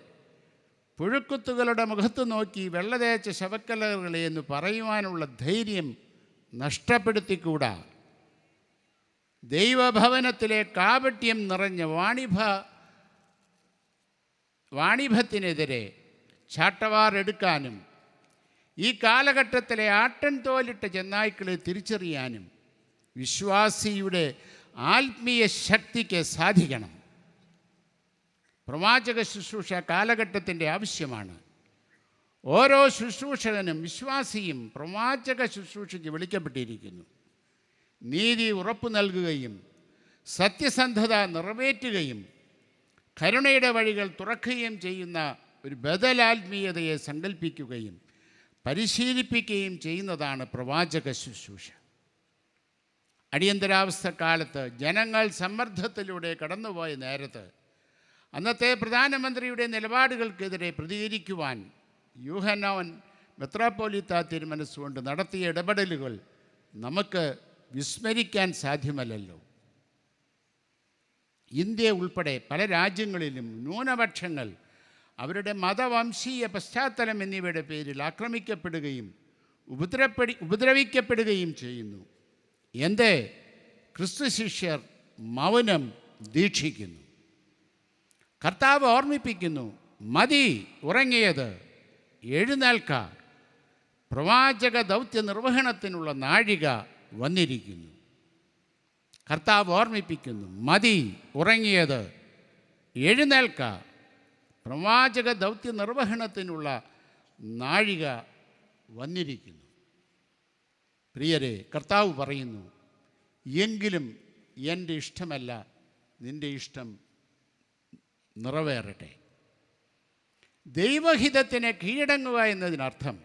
Speaker 1: പുഴുക്കുത്തുകളുടെ മുഖത്ത് നോക്കി വെള്ളതേച്ച ശവക്കലകളെ എന്ന് പറയുവാനുള്ള ധൈര്യം നഷ്ടപ്പെടുത്തിക്കൂടാ. ദൈവഭവനത്തിലെ കാപട്യം നിറഞ്ഞ വാണിഭത്തിനെതിരെ ചാട്ടവാറെടുക്കാനും ഈ കാലഘട്ടത്തിലെ ആട്ടൻതോലിട്ട ചെന്നായ്ക്കളെ തിരിച്ചറിയാനും വിശ്വാസിയുടെ ആത്മീയ ശക്തിക്ക് സാധിക്കണം. പ്രവാചക ശുശ്രൂഷ കാലഘട്ടത്തിൻ്റെ ആവശ്യമാണ്. ഓരോ ശുശ്രൂഷകനും വിശ്വാസിയും പ്രവാചക ശുശ്രൂഷയ്ക്ക് വിളിക്കപ്പെട്ടിരിക്കുന്നു. നീതി ഉറപ്പു നൽകുകയും സത്യസന്ധത നിറവേറ്റുകയും കരുണയുടെ വഴികൾ തുറക്കുകയും ചെയ്യുന്ന ഒരു ബദലാത്മീയതയെ സങ്കല്പിക്കുകയും പരിശീലിപ്പിക്കുകയും ചെയ്യുന്നതാണ് പ്രവാചക ശുശ്രൂഷ. അടിയന്തരാവസ്ഥ കാലത്ത് ജനങ്ങൾ സമ്മർദ്ദത്തിലൂടെ കടന്നുപോയ നേരത്ത് അന്നത്തെ പ്രധാനമന്ത്രിയുടെ നിലപാടുകൾക്കെതിരെ പ്രതികരിക്കുവാൻ യൂഹന്നാൻ മെത്രാപ്പോലീത്ത തിരുമനസ്സുകൊണ്ട് നടത്തിയ ഇടപെടലുകൾ നമുക്ക് വിസ്മരിക്കാൻ സാധ്യമല്ലല്ലോ. ഇന്ത്യ ഉൾപ്പെടെ പല രാജ്യങ്ങളിലും ന്യൂനപക്ഷങ്ങൾ അവരുടെ മതവംശീയ പശ്ചാത്തലം എന്നിവയുടെ പേരിൽ ആക്രമിക്കപ്പെടുകയും ഉപദ്രവിക്കപ്പെടുകയും ചെയ്യുന്നു. എന്തേ ക്രിസ്തു ശിഷ്യർ മൗനം ദീക്ഷിക്കുന്നു. കർത്താവ് ഓർമ്മിപ്പിക്കുന്നു, മതി ഉറങ്ങിയത്, എഴുന്നേൽക്ക, പ്രവാചക ദൗത്യ നിർവഹണത്തിനുള്ള നാഴിക വന്നിരിക്കുന്നു. കർത്താവ് ഓർമ്മിപ്പിക്കുന്നു, മതി ഉറങ്ങിയത്, എഴുന്നേൽക്ക, പ്രവാചക ദൗത്യ നിർവഹണത്തിനുള്ള നാഴിക വന്നിരിക്കുന്നു. പ്രിയരെ, കർത്താവ് പറയുന്നു, എങ്കിലും എൻ്റെ ഇഷ്ടമല്ല നിൻ്റെ ഇഷ്ടം നിറവേറട്ടെ. ദൈവഹിതത്തിന് കീഴടങ്ങുക എന്നതിനർത്ഥം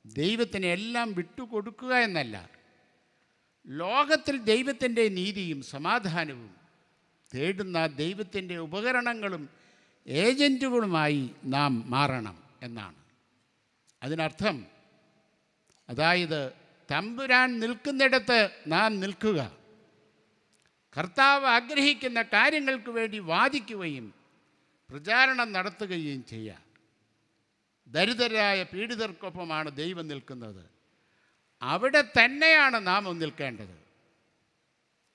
Speaker 1: ദൈവത്തിന് എല്ലാം വിട്ടുകൊടുക്കുക എന്നല്ല. ലോകത്തിൽ ദൈവത്തിൻ്റെ നീതിയും സമാധാനവും തേടുന്ന ദൈവത്തിൻ്റെ ഉപകരണങ്ങളും ഏജൻറ്റുകളുമായി നാം മാറണം എന്നാണ് അതിനർത്ഥം. അതായത് തമ്പുരാൻ നിൽക്കുന്നിടത്ത് നാം നിൽക്കുക, കർത്താവ് ആഗ്രഹിക്കുന്ന കാര്യങ്ങൾക്ക് വേണ്ടി വാദിക്കുകയും പ്രചാരണം നടത്തുകയും ചെയ്യുക. ദരിദ്രരായ പീഡിതർക്കൊപ്പമാണ് ദൈവം നിൽക്കുന്നത്. അവിടെ തന്നെയാണ് നാം നിൽക്കേണ്ടത്.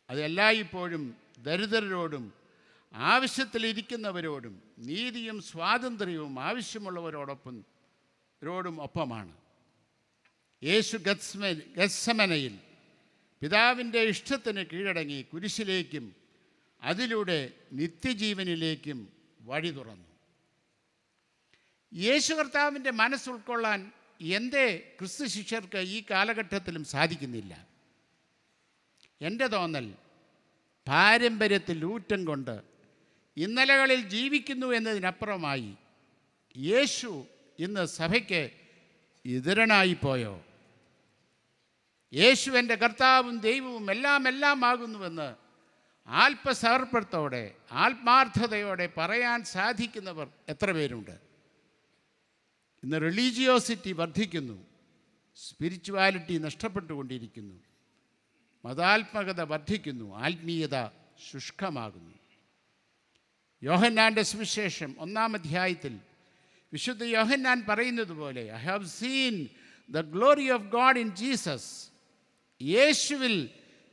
Speaker 1: അത് എല്ലായ്പ്പോഴും ദരിദ്രരോടും ആവശ്യത്തിലിരിക്കുന്നവരോടും നീതിയും സ്വാതന്ത്ര്യവും ആവശ്യമുള്ളവരോടൊപ്പം ഒപ്പമാണ്. യേശു ഗത്സമനയിൽ പിതാവിൻ്റെ ഇഷ്ടത്തിന് കീഴടങ്ങി കുരിശിലേക്കും അതിലൂടെ നിത്യജീവനിലേക്കും വഴി തുറന്നു. യേശു കർത്താവിൻ്റെ മനസ്സുൾക്കൊള്ളാൻ എന്തേ ക്രിസ്തു ശിഷ്യർക്ക് ഈ കാലഘട്ടത്തിലും സാധിക്കുന്നില്ല? എൻ്റെ തോന്നൽ പാരമ്പര്യത്തിൽ ഊറ്റം കൊണ്ട് ഇന്നലകളിൽ ജീവിക്കുന്നു എന്നതിനപ്പുറമായി യേശു ഇന്ന് സഭയ്ക്ക് ഇതരനായിപ്പോയോ? യേശു എൻ്റെ കർത്താവും ദൈവവും എല്ലാം ആകുന്നുവെന്ന് ആത്മസമർപ്പണത്തോടെ ആത്മാർത്ഥതയോടെ പറയാൻ സാധിക്കുന്നവർ എത്ര പേരുണ്ട്? ഇന്ന് റിലീജിയോസിറ്റി വർദ്ധിക്കുന്നു, സ്പിരിച്വാലിറ്റി നഷ്ടപ്പെട്ടുകൊണ്ടിരിക്കുന്നു, മതാത്മകത വർദ്ധിക്കുന്നു, ആത്മീയത ശുഷ്കമാകുന്നു. യോഹന്നാൻ്റെ സുവിശേഷം 1-ാം അധ്യായത്തിൽ വിശുദ്ധ യോഹന്നാൻ പറയുന്നത് പോലെ, I have seen the glory of God in Jesus. യേശുവിൽ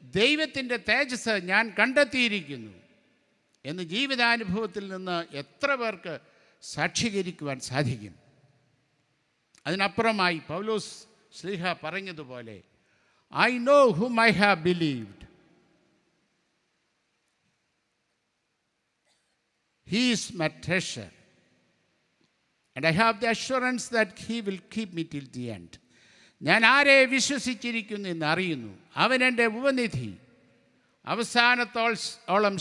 Speaker 1: ദൈവത്തിൻ്റെ തേജസ് ഞാൻ കണ്ടെത്തിയിരിക്കുന്നു എന്ന് ജീവിതാനുഭവത്തിൽ നിന്ന് എത്ര പേർക്ക് സാക്ഷീകരിക്കുവാൻ സാധിക്കും? അതിനപ്പുറമായി പൗലോസ് ശ്ലീഹ പറഞ്ഞതുപോലെ, I know whom I have believed, He is my treasure. And I have the assurance that He will keep me till the end. ഞാൻ ആരെ വിശ്വസിച്ചിരിക്കുന്നു എന്ന് അറിയുന്നു. അവൻ എൻ്റെ ഉപനിധി. അവസാനത്തോളം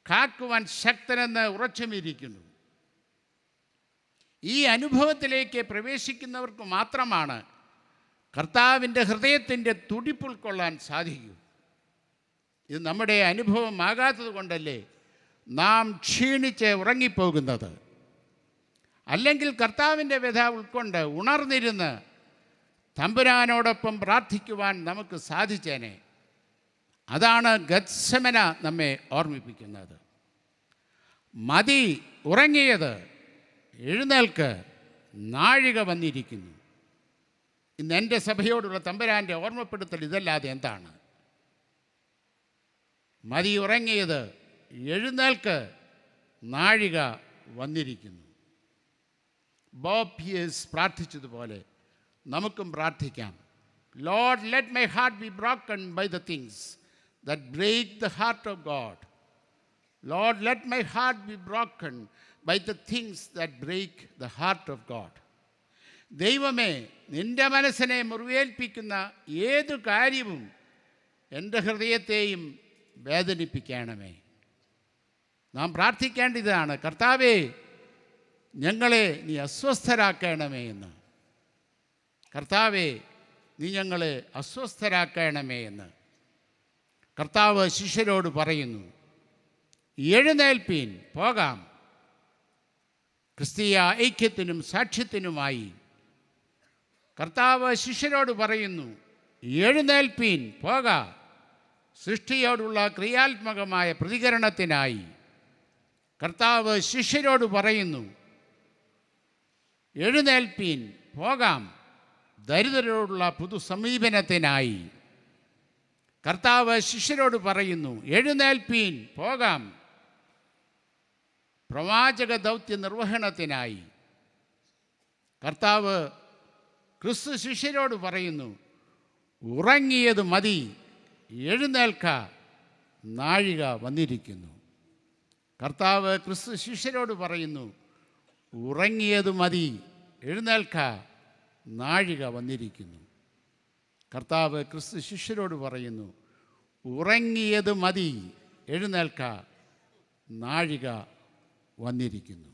Speaker 1: കാക്കുവാൻ ശക്തനെന്ന് ഉറച്ചുമിരിക്കുന്നു. ഈ അനുഭവത്തിലേക്ക് പ്രവേശിക്കുന്നവർക്ക് മാത്രമാണ് കർത്താവിൻ്റെ ഹൃദയത്തിൻ്റെ തുടിപ്പ് ഉൾക്കൊള്ളാൻ സാധിക്കൂ. ഇത് നമ്മുടെ അനുഭവമാകാത്തത് കൊണ്ടല്ലേ നാം ക്ഷീണിച്ച് ഉറങ്ങിപ്പോകുന്നത്. അല്ലെങ്കിൽ കർത്താവിൻ്റെ വ്യഥ ഉൾക്കൊണ്ട് ഉണർന്നിരുന്ന് തമ്പുരാനോടൊപ്പം പ്രാർത്ഥിക്കുവാൻ നമുക്ക് സാധിച്ചേനെ. അതാണ് ഗത്സമന നമ്മെ ഓർമ്മിപ്പിക്കുന്നത്. മതി, ഉറങ്ങിയത്, എഴുന്നേൽക്ക്, നാഴിക വന്നിരിക്കുന്നു. ഇന്ന് എൻ്റെ സഭയോടുള്ള തമ്പുരാൻ്റെ ഓർമ്മപ്പെടുത്തൽ ഇതല്ലാതെ എന്താണ്? മതി, ഉറങ്ങിയത്, എഴുന്നേൽക്ക്, നാഴിക വന്നിരിക്കുന്നു. ബോബ് പിയേഴ്സ് പ്രാർത്ഥിച്ചതുപോലെ നമുക്കും പ്രാർത്ഥിക്കാം. Lord, let my heart be broken by the things that break the heart of God. Lord, let my heart be broken by the things that break the heart of God. ദൈവമേ, നിൻ്റെ മനസ്സിനെ മുറിവേൽപ്പിക്കുന്ന ഏതു കാര്യവും എൻ്റെ ഹൃദയത്തെയും വേദനിപ്പിക്കണമേ. നാം പ്രാർത്ഥിക്കേണ്ടതാണ്, കർത്താവേ, ഞങ്ങളെ നീ അസ്വസ്ഥരാക്കണമേ എന്ന്. കർത്താവേ, നീ ഞങ്ങളെ അസ്വസ്ഥരാക്കണമേ എന്ന് കർത്താവ് ശിഷ്യരോട് പറയുന്നു. എഴുന്നേൽപ്പീൻ, പോകാം. ക്രിസ്തീയ ഐക്യത്തിനും സാക്ഷ്യത്തിനുമായി കർത്താവ് ശിഷ്യരോട് പറയുന്നു, എഴുന്നേൽപ്പീൻ, പോകാം. സൃഷ്ടിയോടുള്ള ക്രിയാത്മകമായ പ്രതികരണത്തിനായി കർത്താവ് ശിഷ്യരോട് പറയുന്നു, എഴുന്നേൽപ്പീൻ, പോകാം. ദരിദ്രരോടുള്ള പുതു സമീപനത്തിനായി കർത്താവ് ശിഷ്യരോട് പറയുന്നു, എഴുന്നേൽപ്പീൻ, പോകാം. പ്രവാചക ദൗത്യ നിർവഹണത്തിനായി കർത്താവ് ക്രിസ്തു ശിഷ്യരോട് പറയുന്നു, ഉറങ്ങിയത് മതി, എഴുന്നേൽക്ക, നാഴിക വന്നിരിക്കുന്നു. കർത്താവ് ക്രിസ്തു ശിഷ്യരോട് പറയുന്നു, ഉറങ്ങിയത് മതി, എഴുന്നേൽക്ക, നാഴിക വന്നിരിക്കുന്നു. കർത്താവ് ക്രിസ്തു ശിഷ്യരോട് പറയുന്നു, ഉറങ്ങിയത് മതി, എഴുന്നേൽക്ക, നാഴിക വന്നിരിക്കുന്നു.